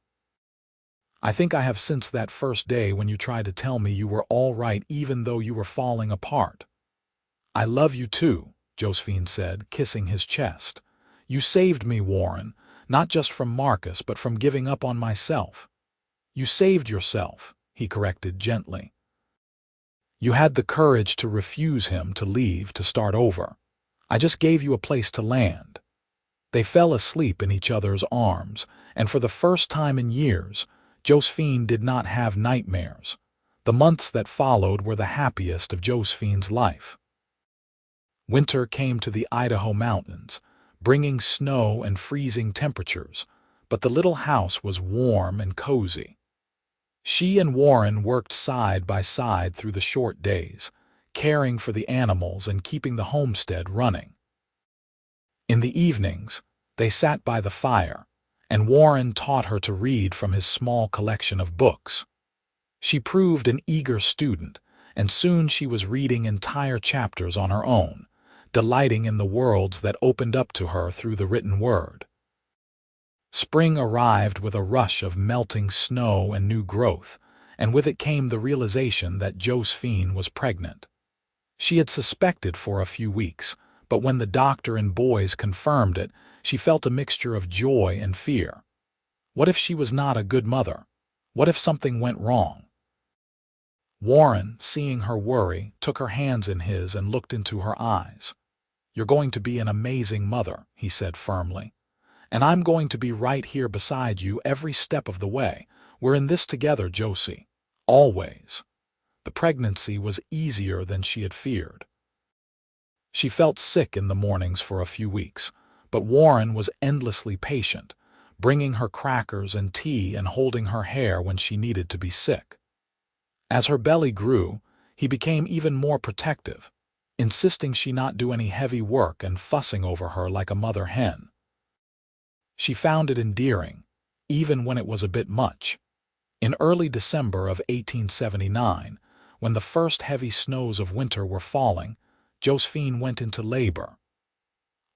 I think I have since that first day when you tried to tell me you were all right even though you were falling apart." "I love you too," Josephine said, kissing his chest. "You saved me, Warren, not just from Marcus, but from giving up on myself." "You saved yourself," he corrected gently. "You had the courage to refuse him, to leave, to start over. I just gave you a place to land." They fell asleep in each other's arms, and for the first time in years, Josephine did not have nightmares. The months that followed were the happiest of Josephine's life. Winter came to the Idaho mountains, bringing snow and freezing temperatures, but the little house was warm and cozy. She and Warren worked side by side through the short days, caring for the animals and keeping the homestead running. In the evenings, they sat by the fire, and Warren taught her to read from his small collection of books. She proved an eager student, and soon she was reading entire chapters on her own, delighting in the worlds that opened up to her through the written word. Spring arrived with a rush of melting snow and new growth, and with it came the realization that Josephine was pregnant. She had suspected for a few weeks, but when the doctor and boys confirmed it, she felt a mixture of joy and fear. What if she was not a good mother? What if something went wrong? Warren, seeing her worry, took her hands in his and looked into her eyes. "You're going to be an amazing mother," he said firmly. "And I'm going to be right here beside you every step of the way. We're in this together, Josie. Always." The pregnancy was easier than she had feared. She felt sick in the mornings for a few weeks, but Warren was endlessly patient, bringing her crackers and tea and holding her hair when she needed to be sick. As her belly grew, he became even more protective, insisting she not do any heavy work and fussing over her like a mother hen. She found it endearing, even when it was a bit much. In early December of 1879, when the first heavy snows of winter were falling, Josephine went into labor.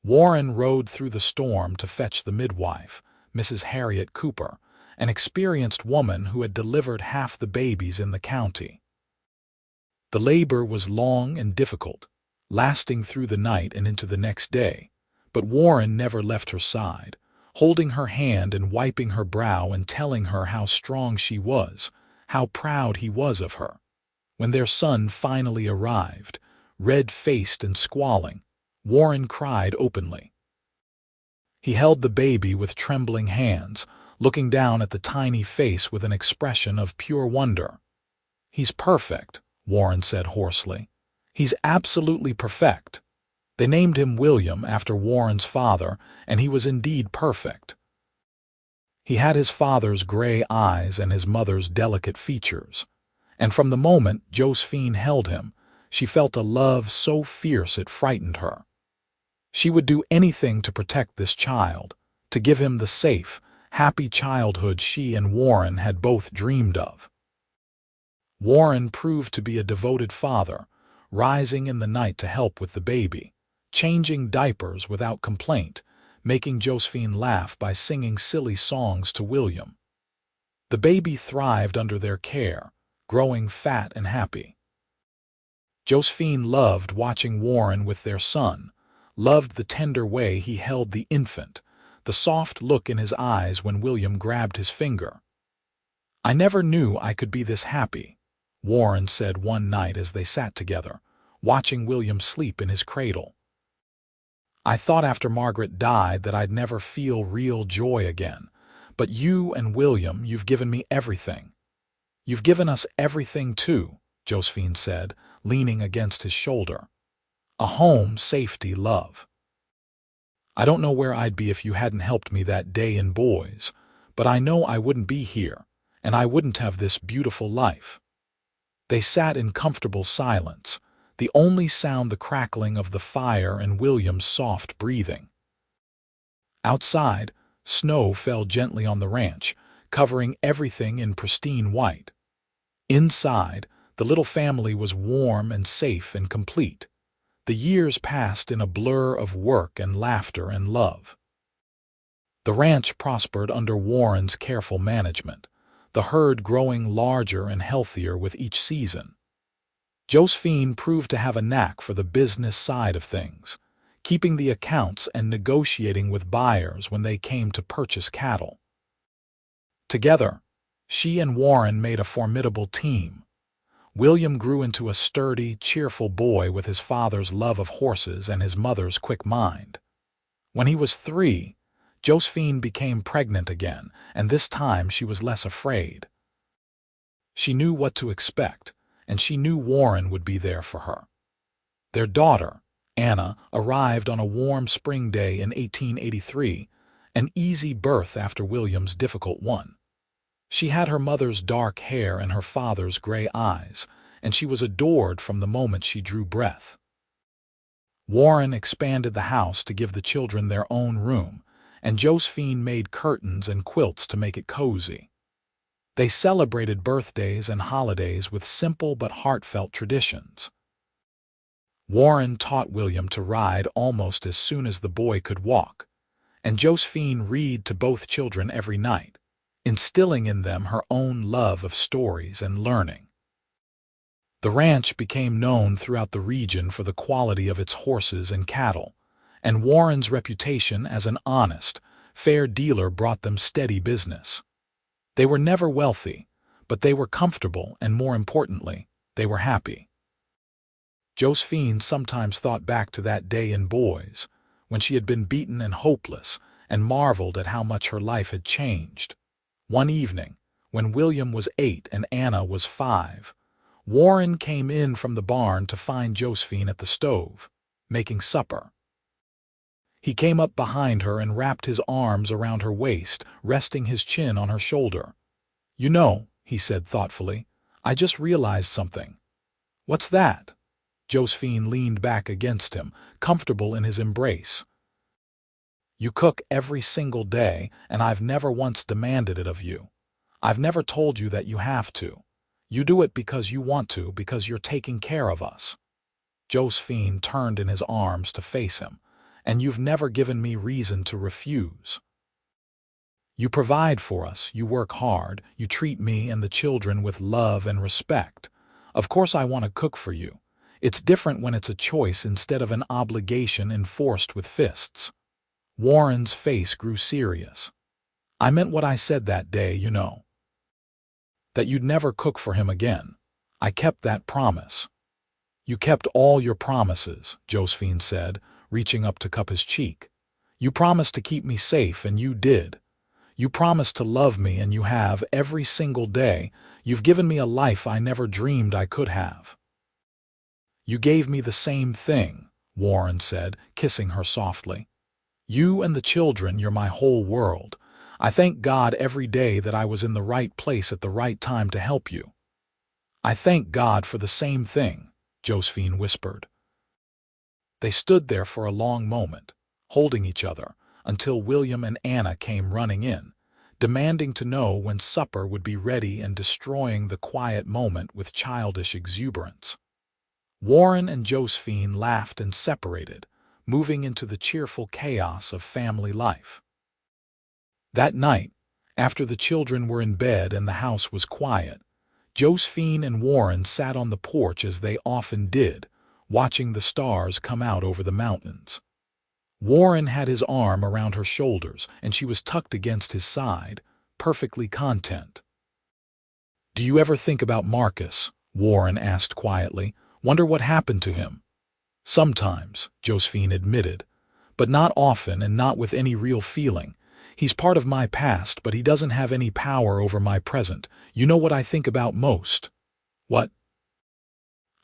Warren rode through the storm to fetch the midwife, Mrs. Harriet Cooper, an experienced woman who had delivered half the babies in the county. The labor was long and difficult, lasting through the night and into the next day, but Warren never left her side, holding her hand and wiping her brow and telling her how strong she was, how proud he was of her. When their son finally arrived, red-faced and squalling, Warren cried openly. He held the baby with trembling hands, looking down at the tiny face with an expression of pure wonder. "He's perfect," Warren said hoarsely. "He's absolutely perfect." They named him William after Warren's father, and he was indeed perfect. He had his father's gray eyes and his mother's delicate features, and from the moment Josephine held him, she felt a love so fierce it frightened her. She would do anything to protect this child, to give him the safe, happy childhood she and Warren had both dreamed of. Warren proved to be a devoted father, rising in the night to help with the baby, changing diapers without complaint, making Josephine laugh by singing silly songs to William. The baby thrived under their care, growing fat and happy. Josephine loved watching Warren with their son, loved the tender way he held the infant, the soft look in his eyes when William grabbed his finger. "I never knew I could be this happy," Warren said one night as they sat together, watching William sleep in his cradle. "I thought after Margaret died that I'd never feel real joy again, but you and William, you've given me everything." "You've given us everything too," Josephine said, leaning against his shoulder. "A home, safety, love. I don't know where I'd be if you hadn't helped me that day in Boise, but I know I wouldn't be here, and I wouldn't have this beautiful life." They sat in comfortable silence, the only sound the crackling of the fire and William's soft breathing. Outside, snow fell gently on the ranch, covering everything in pristine white. Inside, the little family was warm and safe and complete. The years passed in a blur of work and laughter and love. The ranch prospered under Warren's careful management, the herd growing larger and healthier with each season. Josephine proved to have a knack for the business side of things, keeping the accounts and negotiating with buyers when they came to purchase cattle. Together, she and Warren made a formidable team. William grew into a sturdy, cheerful boy with his father's love of horses and his mother's quick mind. When he was 3, Josephine became pregnant again, and this time she was less afraid. She knew what to expect, and she knew Warren would be there for her. Their daughter, Anna, arrived on a warm spring day in 1883, an easy birth after William's difficult one. She had her mother's dark hair and her father's gray eyes, and she was adored from the moment she drew breath. Warren expanded the house to give the children their own room, and Josephine made curtains and quilts to make it cozy. They celebrated birthdays and holidays with simple but heartfelt traditions. Warren taught William to ride almost as soon as the boy could walk, and Josephine read to both children every night, instilling in them her own love of stories and learning. The ranch became known throughout the region for the quality of its horses and cattle, and Warren's reputation as an honest, fair dealer brought them steady business. They were never wealthy, but they were comfortable and, more importantly, they were happy. Josephine sometimes thought back to that day in Boise, when she had been beaten and hopeless, and marveled at how much her life had changed. One evening, when William was 8 and Anna was 5, Warren came in from the barn to find Josephine at the stove, making supper. He came up behind her and wrapped his arms around her waist, resting his chin on her shoulder. "You know," he said thoughtfully, "I just realized something." "What's that?" Josephine leaned back against him, comfortable in his embrace. "You cook every single day, and I've never once demanded it of you. I've never told you that you have to. You do it because you want to, because you're taking care of us." Josephine turned in his arms to face him. "And you've never given me reason to refuse. You provide for us, you work hard, you treat me and the children with love and respect. Of course I want to cook for you. It's different when it's a choice instead of an obligation enforced with fists." Warren's face grew serious. "I meant what I said that day, you know. That you'd never cook for him again. I kept that promise." "You kept all your promises," Josephine said, reaching up to cup his cheek. "You promised to keep me safe, and you did. You promised to love me, and you have, every single day. You've given me a life I never dreamed I could have." "You gave me the same thing," Warren said, kissing her softly. "You and the children, you're my whole world. I thank God every day that I was in the right place at the right time to help you." "I thank God for the same thing," Josephine whispered. They stood there for a long moment, holding each other, until William and Anna came running in, demanding to know when supper would be ready and destroying the quiet moment with childish exuberance. Warren and Josephine laughed and separated, moving into the cheerful chaos of family life. That night, after the children were in bed and the house was quiet, Josephine and Warren sat on the porch as they often did, watching the stars come out over the mountains. Warren had his arm around her shoulders, and she was tucked against his side, perfectly content. "Do you ever think about Marcus?" Warren asked quietly. "Wonder what happened to him?" "Sometimes," Josephine admitted, "but not often and not with any real feeling. He's part of my past, but he doesn't have any power over my present. You know what I think about most?" "What?"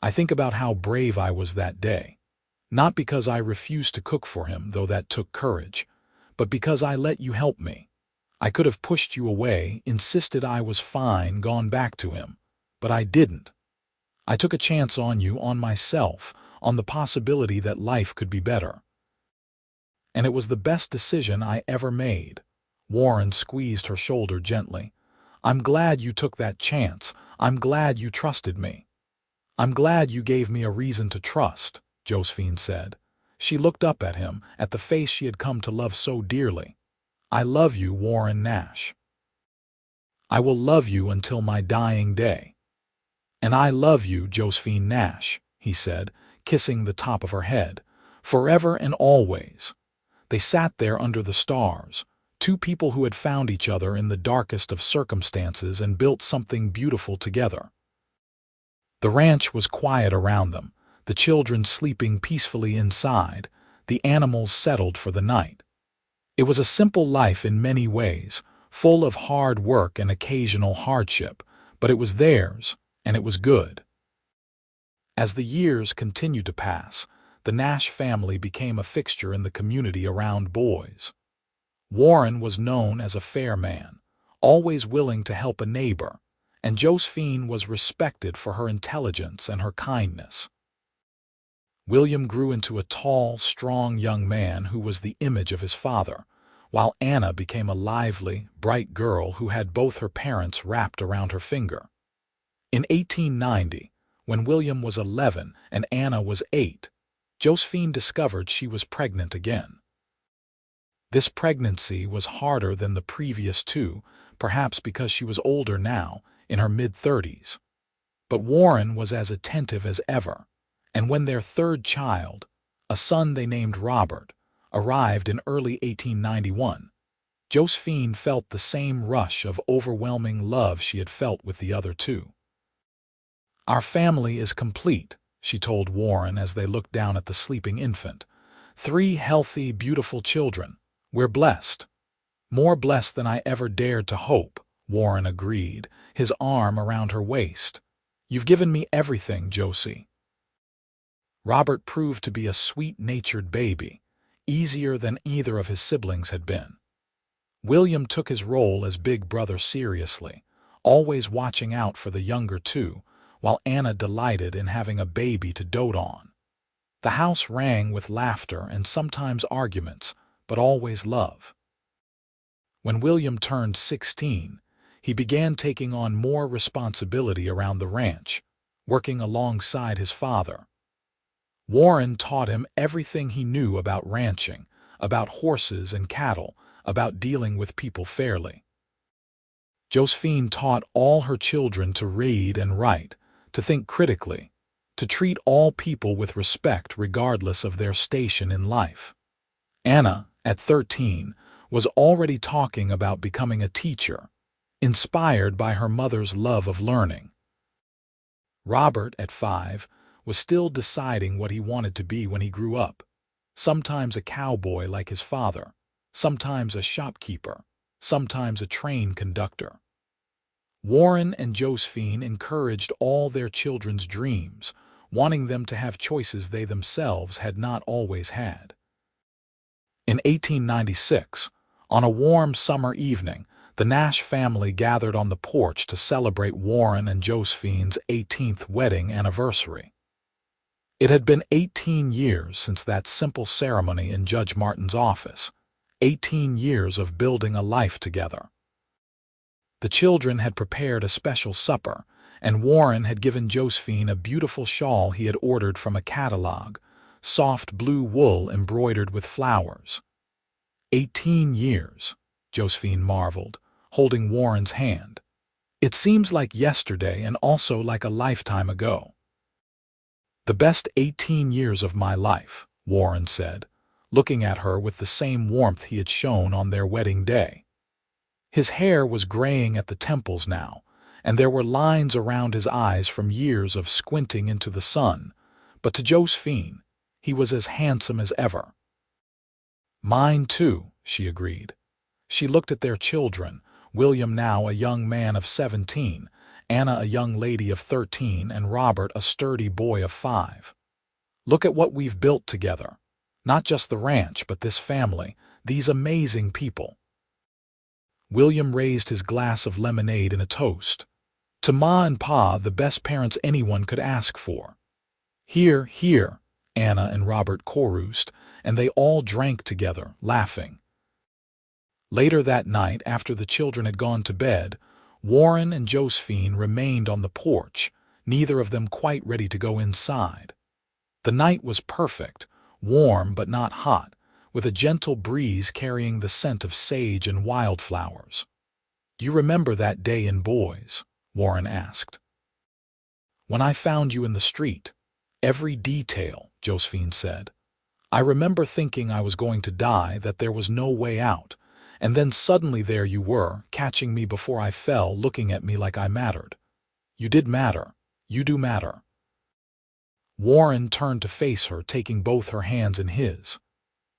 "I think about how brave I was that day. Not because I refused to cook for him, though that took courage, but because I let you help me. I could have pushed you away, insisted I was fine, gone back to him. But I didn't. I took a chance on you, on myself, on the possibility that life could be better. And it was the best decision I ever made." Warren squeezed her shoulder gently. "I'm glad you took that chance. I'm glad you trusted me." "I'm glad you gave me a reason to trust," Josephine said. She looked up at him, at the face she had come to love so dearly. "I love you, Warren Nash. I will love you until my dying day." "And I love you, Josephine Nash," he said, kissing the top of her head. "Forever and always." They sat there under the stars, two people who had found each other in the darkest of circumstances and built something beautiful together. The ranch was quiet around them, the children sleeping peacefully inside, the animals settled for the night. It was a simple life in many ways, full of hard work and occasional hardship, but it was theirs, and it was good. As the years continued to pass, the Nash family became a fixture in the community around Boise. Warren was known as a fair man, always willing to help a neighbor, and Josephine was respected for her intelligence and her kindness. William grew into a tall, strong young man who was the image of his father, while Anna became a lively, bright girl who had both her parents wrapped around her finger. In 1890, when William was 11 and Anna was 8, Josephine discovered she was pregnant again. This pregnancy was harder than the previous two, perhaps because she was older now, in her mid-30s. But Warren was as attentive as ever, and when their third child, a son they named Robert, arrived in early 1891, Josephine felt the same rush of overwhelming love she had felt with the other two. "Our family is complete," she told Warren as they looked down at the sleeping infant. "3 healthy, beautiful children. We're blessed." "More blessed than I ever dared to hope," Warren agreed, his arm around her waist. "You've given me everything, Josie." Robert proved to be a sweet-natured baby, easier than either of his siblings had been. William took his role as big brother seriously, always watching out for the younger two, while Anna delighted in having a baby to dote on. The house rang with laughter and sometimes arguments, but always love. When William turned 16, he began taking on more responsibility around the ranch, working alongside his father. Warren taught him everything he knew about ranching, about horses and cattle, about dealing with people fairly. Josephine taught all her children to read and write, to think critically, to treat all people with respect regardless of their station in life. Anna, at 13, was already talking about becoming a teacher, inspired by her mother's love of learning. Robert, at 5, was still deciding what he wanted to be when he grew up, sometimes a cowboy like his father, sometimes a shopkeeper, sometimes a train conductor. Warren and Josephine encouraged all their children's dreams, wanting them to have choices they themselves had not always had. In 1896, on a warm summer evening, the Nash family gathered on the porch to celebrate Warren and Josephine's 18th wedding anniversary. It had been 18 years since that simple ceremony in Judge Martin's office, 18 years of building a life together. The children had prepared a special supper, and Warren had given Josephine a beautiful shawl he had ordered from a catalog, soft blue wool embroidered with flowers. 18 years, Josephine marveled, holding Warren's hand. "It seems like yesterday and also like a lifetime ago." "The best 18 years of my life," Warren said, looking at her with the same warmth he had shown on their wedding day. His hair was graying at the temples now, and there were lines around his eyes from years of squinting into the sun, but to Josephine, he was as handsome as ever. "Mine too," she agreed. She looked at their children, William now a young man of 17, Anna a young lady of 13, and Robert a sturdy boy of 5. "Look at what we've built together. Not just the ranch, but this family, these amazing people." William raised his glass of lemonade in a toast. To Ma and Pa, the best parents anyone could ask for. Here, here, Anna and Robert chorused, and they all drank together, laughing. Later that night, after the children had gone to bed, Warren and Josephine remained on the porch, neither of them quite ready to go inside. The night was perfect, warm but not hot, with a gentle breeze carrying the scent of sage and wildflowers. "You remember that day in Boise?" Warren asked. "When I found you in the street. Every detail," Josephine said. "I remember thinking I was going to die, that there was no way out, and then suddenly there you were, catching me before I fell, looking at me like I mattered. You did matter. You do matter." Warren turned to face her, taking both her hands in his.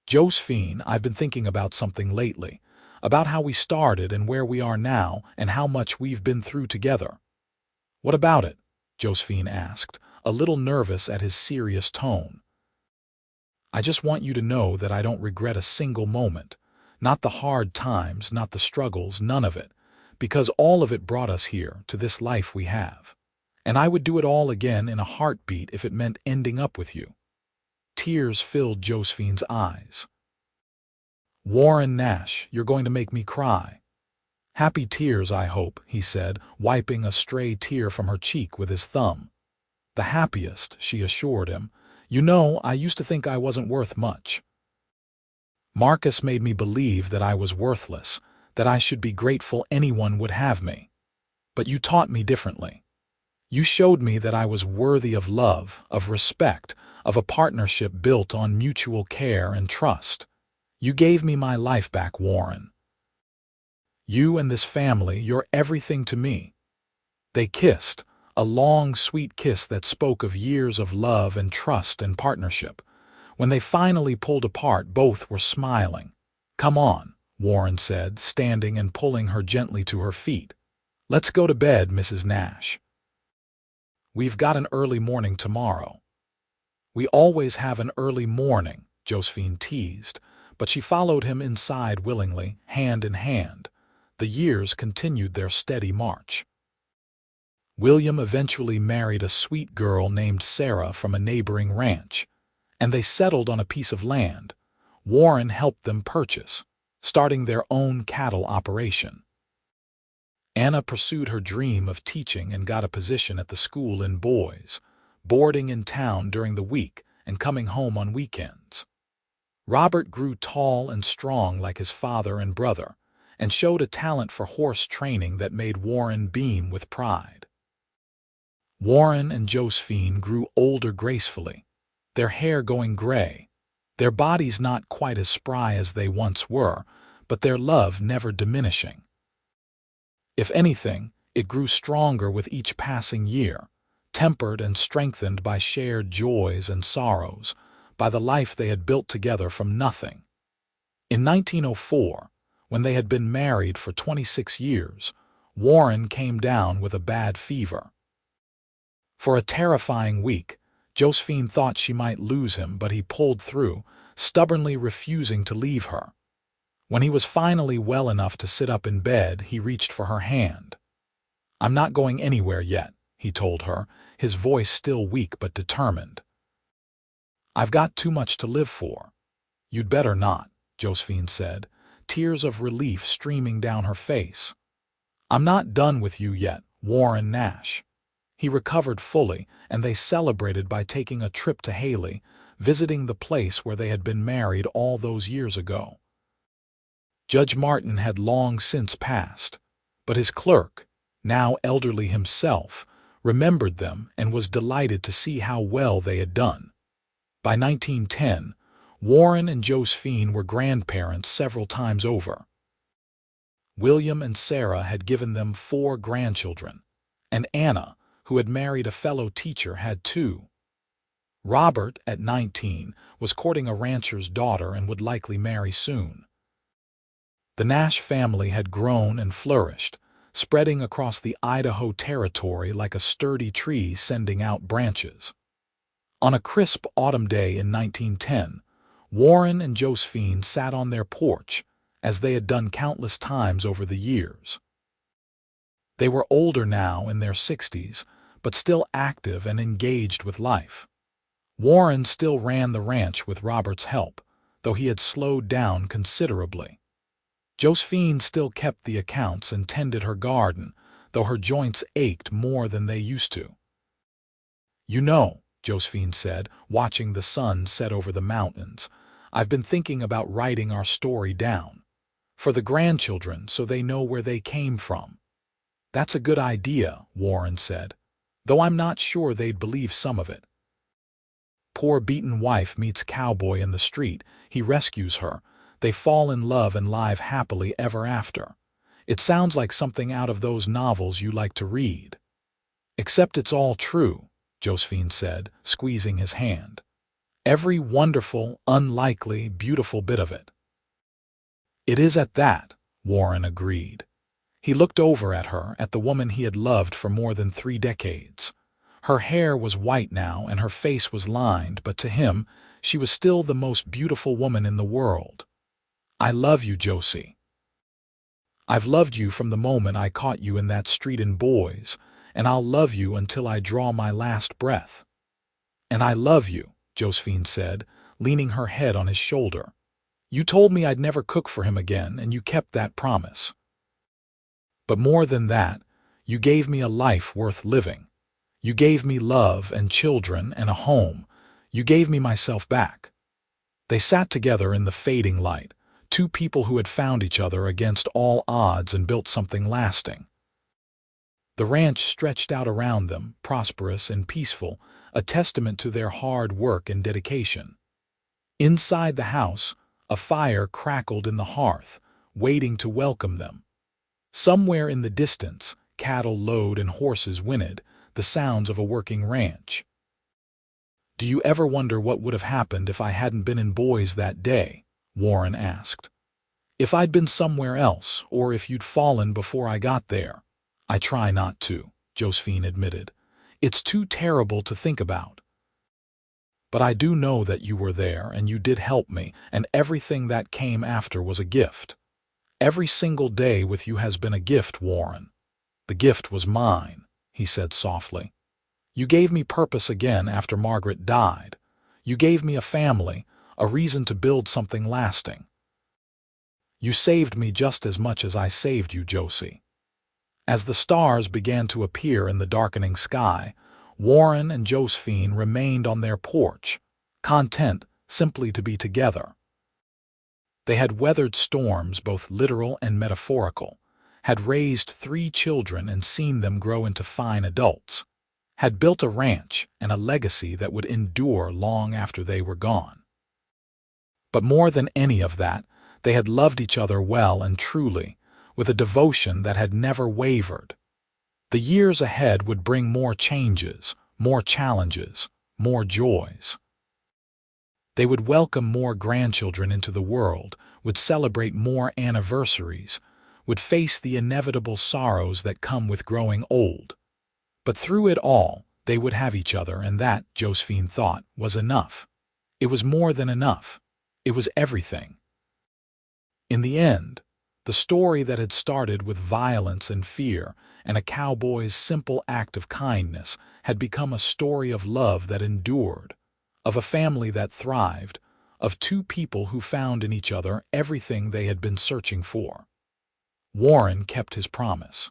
"Josephine, I've been thinking about something lately, about how we started and where we are now and how much we've been through together." "What about it?" Josephine asked, a little nervous at his serious tone. "I just want you to know that I don't regret a single moment. Not the hard times, not the struggles, none of it, because all of it brought us here, to this life we have. And I would do it all again in a heartbeat if it meant ending up with you." Tears filled Josephine's eyes. "Warren Nash, you're going to make me cry." "Happy tears, I hope," he said, wiping a stray tear from her cheek with his thumb. "The happiest," she assured him. "You know, I used to think I wasn't worth much. Marcus made me believe that I was worthless, that I should be grateful anyone would have me. But you taught me differently. You showed me that I was worthy of love, of respect, of a partnership built on mutual care and trust. You gave me my life back, Warren. You and this family, you're everything to me." They kissed, a long, sweet kiss that spoke of years of love and trust and partnership. When they finally pulled apart, both were smiling. "Come on," Warren said, standing and pulling her gently to her feet. "Let's go to bed, Mrs. Nash. We've got an early morning tomorrow." "We always have an early morning," Josephine teased, but she followed him inside willingly, hand in hand. The years continued their steady march. William eventually married a sweet girl named Sarah from a neighboring ranch, and they settled on a piece of land Warren helped them purchase, starting their own cattle operation. Anna pursued her dream of teaching and got a position at the school in Boise, boarding in town during the week and coming home on weekends. Robert grew tall and strong like his father and brother, and showed a talent for horse training that made Warren beam with pride. Warren and Josephine grew older gracefully, their hair going gray, their bodies not quite as spry as they once were, but their love never diminishing. If anything, it grew stronger with each passing year, tempered and strengthened by shared joys and sorrows, by the life they had built together from nothing. In 1904, when they had been married for 26 years, Warren came down with a bad fever. For a terrifying week, Josephine thought she might lose him, but he pulled through, stubbornly refusing to leave her. When he was finally well enough to sit up in bed, he reached for her hand. "I'm not going anywhere yet," he told her, his voice still weak but determined. "I've got too much to live for." "You'd better not," Josephine said, tears of relief streaming down her face. "I'm not done with you yet, Warren Nash." He recovered fully, and they celebrated by taking a trip to Haley, visiting the place where they had been married all those years ago. Judge Martin had long since passed, but his clerk, now elderly himself, remembered them and was delighted to see how well they had done. By 1910, Warren and Josephine were grandparents several times over. William and Sarah had given them 4 grandchildren, and Anna, who had married a fellow teacher, had 2. Robert, at 19, was courting a rancher's daughter and would likely marry soon. The Nash family had grown and flourished, spreading across the Idaho territory like a sturdy tree sending out branches. On a crisp autumn day in 1910, Warren and Josephine sat on their porch, as they had done countless times over the years. They were older now, in their 60s, but still active and engaged with life. Warren still ran the ranch with Robert's help, though he had slowed down considerably. Josephine still kept the accounts and tended her garden, though her joints ached more than they used to. "You know," Josephine said, watching the sun set over the mountains, "I've been thinking about writing our story down. For the grandchildren, so they know where they came from." "That's a good idea," Warren said, "though I'm not sure they'd believe some of it. Poor beaten wife meets Cowboy in the street. He rescues her. They fall in love and live happily ever after. It sounds like something out of those novels you like to read." "Except it's all true," Josephine said, squeezing his hand. "Every wonderful, unlikely, beautiful bit of it." "It is at that," Warren agreed. He looked over at her, at the woman he had loved for more than 3 decades. Her hair was white now and her face was lined, but to him, she was still the most beautiful woman in the world. "I love you, Josie. I've loved you from the moment I caught you in that street in Boise, and I'll love you until I draw my last breath." "And I love you," Josephine said, leaning her head on his shoulder. "You told me I'd never cook for him again, and you kept that promise. But more than that, you gave me a life worth living. You gave me love and children and a home. You gave me myself back." They sat together in the fading light, two people who had found each other against all odds and built something lasting. The ranch stretched out around them, prosperous and peaceful, a testament to their hard work and dedication. Inside the house, a fire crackled in the hearth, waiting to welcome them. Somewhere in the distance, cattle lowed and horses whinnied, the sounds of a working ranch. "Do you ever wonder what would have happened if I hadn't been in Boise that day?" Warren asked. "If I'd been somewhere else, or if you'd fallen before I got there?" "I try not to," Josephine admitted. "It's too terrible to think about. But I do know that you were there and you did help me, and everything that came after was a gift. Every single day with you has been a gift, Warren." "The gift was mine," he said softly. "You gave me purpose again after Margaret died. You gave me a family, a reason to build something lasting. You saved me just as much as I saved you, Josie." As the stars began to appear in the darkening sky, Warren and Josephine remained on their porch, content simply to be together. They had weathered storms, both literal and metaphorical, had raised 3 children and seen them grow into fine adults, had built a ranch and a legacy that would endure long after they were gone. But more than any of that, they had loved each other well and truly, with a devotion that had never wavered. The years ahead would bring more changes, more challenges, more joys. They would welcome more grandchildren into the world, would celebrate more anniversaries, would face the inevitable sorrows that come with growing old. But through it all, they would have each other, and that, Josephine thought, was enough. It was more than enough. It was everything. In the end, the story that had started with violence and fear and a cowboy's simple act of kindness had become a story of love that endured, of a family that thrived, of 2 people who found in each other everything they had been searching for. Warren kept his promise.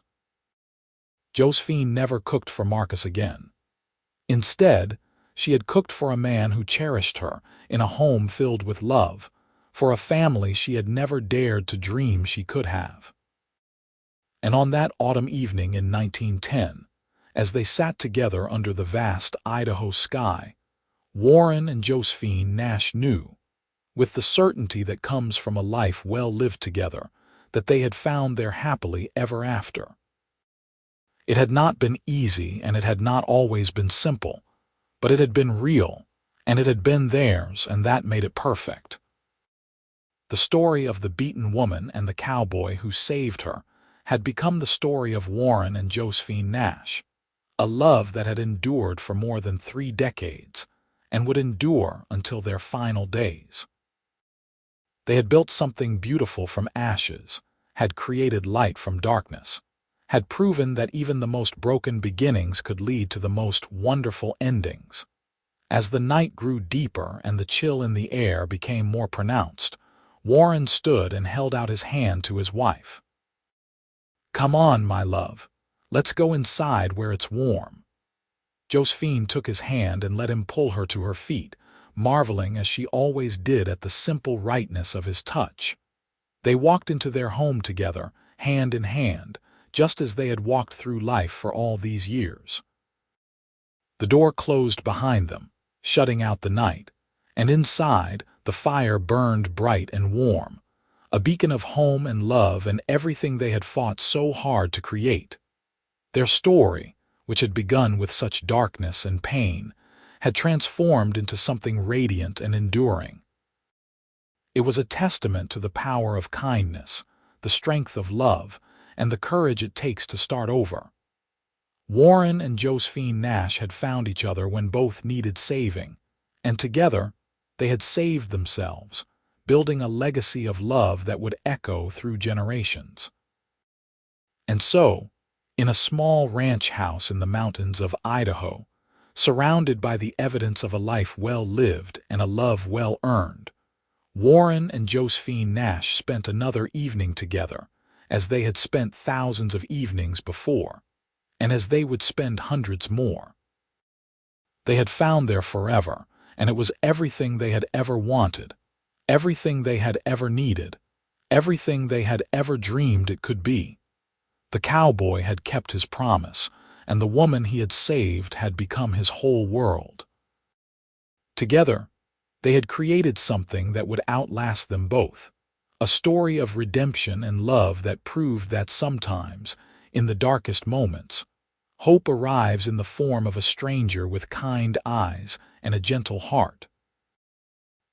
Josephine never cooked for Marcus again. Instead, she had cooked for a man who cherished her in a home filled with love, for a family she had never dared to dream she could have. And on that autumn evening in 1910, as they sat together under the vast Idaho sky, Warren and Josephine Nash knew, with the certainty that comes from a life well lived together, that they had found their happily ever after. It had not been easy and it had not always been simple, but it had been real, and it had been theirs, and that made it perfect. The story of the beaten woman and the cowboy who saved her had become the story of Warren and Josephine Nash, a love that had endured for more than 3 decades and would endure until their final days. They had built something beautiful from ashes, had created light from darkness, had proven that even the most broken beginnings could lead to the most wonderful endings. As the night grew deeper and the chill in the air became more pronounced, Warren stood and held out his hand to his wife. "Come on, my love. Let's go inside where it's warm." Josephine took his hand and let him pull her to her feet, marveling as she always did at the simple rightness of his touch. They walked into their home together, hand in hand, just as they had walked through life for all these years. The door closed behind them, shutting out the night, and inside the fire burned bright and warm, a beacon of home and love and everything they had fought so hard to create. Their story, which had begun with such darkness and pain, had transformed into something radiant and enduring. It was a testament to the power of kindness, the strength of love, and the courage it takes to start over. Warren and Josephine Nash had found each other when both needed saving, and together they had saved themselves, building a legacy of love that would echo through generations. And so, in a small ranch house in the mountains of Idaho, surrounded by the evidence of a life well lived and a love well earned, Warren and Josephine Nash spent another evening together, as they had spent thousands of evenings before, and as they would spend hundreds more. They had found their forever, and it was everything they had ever wanted, everything they had ever needed, everything they had ever dreamed it could be. The cowboy had kept his promise, and the woman he had saved had become his whole world. Together, they had created something that would outlast them both, a story of redemption and love that proved that sometimes, in the darkest moments, hope arrives in the form of a stranger with kind eyes and a gentle heart.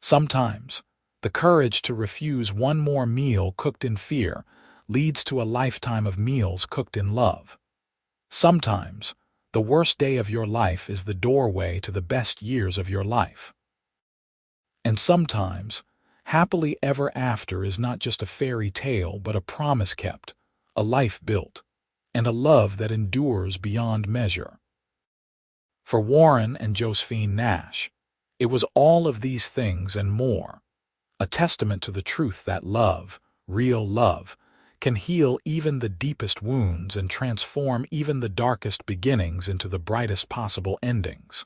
Sometimes, the courage to refuse one more meal cooked in fear leads to a lifetime of meals cooked in love. Sometimes, the worst day of your life is the doorway to the best years of your life. And sometimes, happily ever after is not just a fairy tale but a promise kept, a life built, and a love that endures beyond measure. For Warren and Josephine Nash, it was all of these things and more, a testament to the truth that love, real love, can heal even the deepest wounds and transform even the darkest beginnings into the brightest possible endings.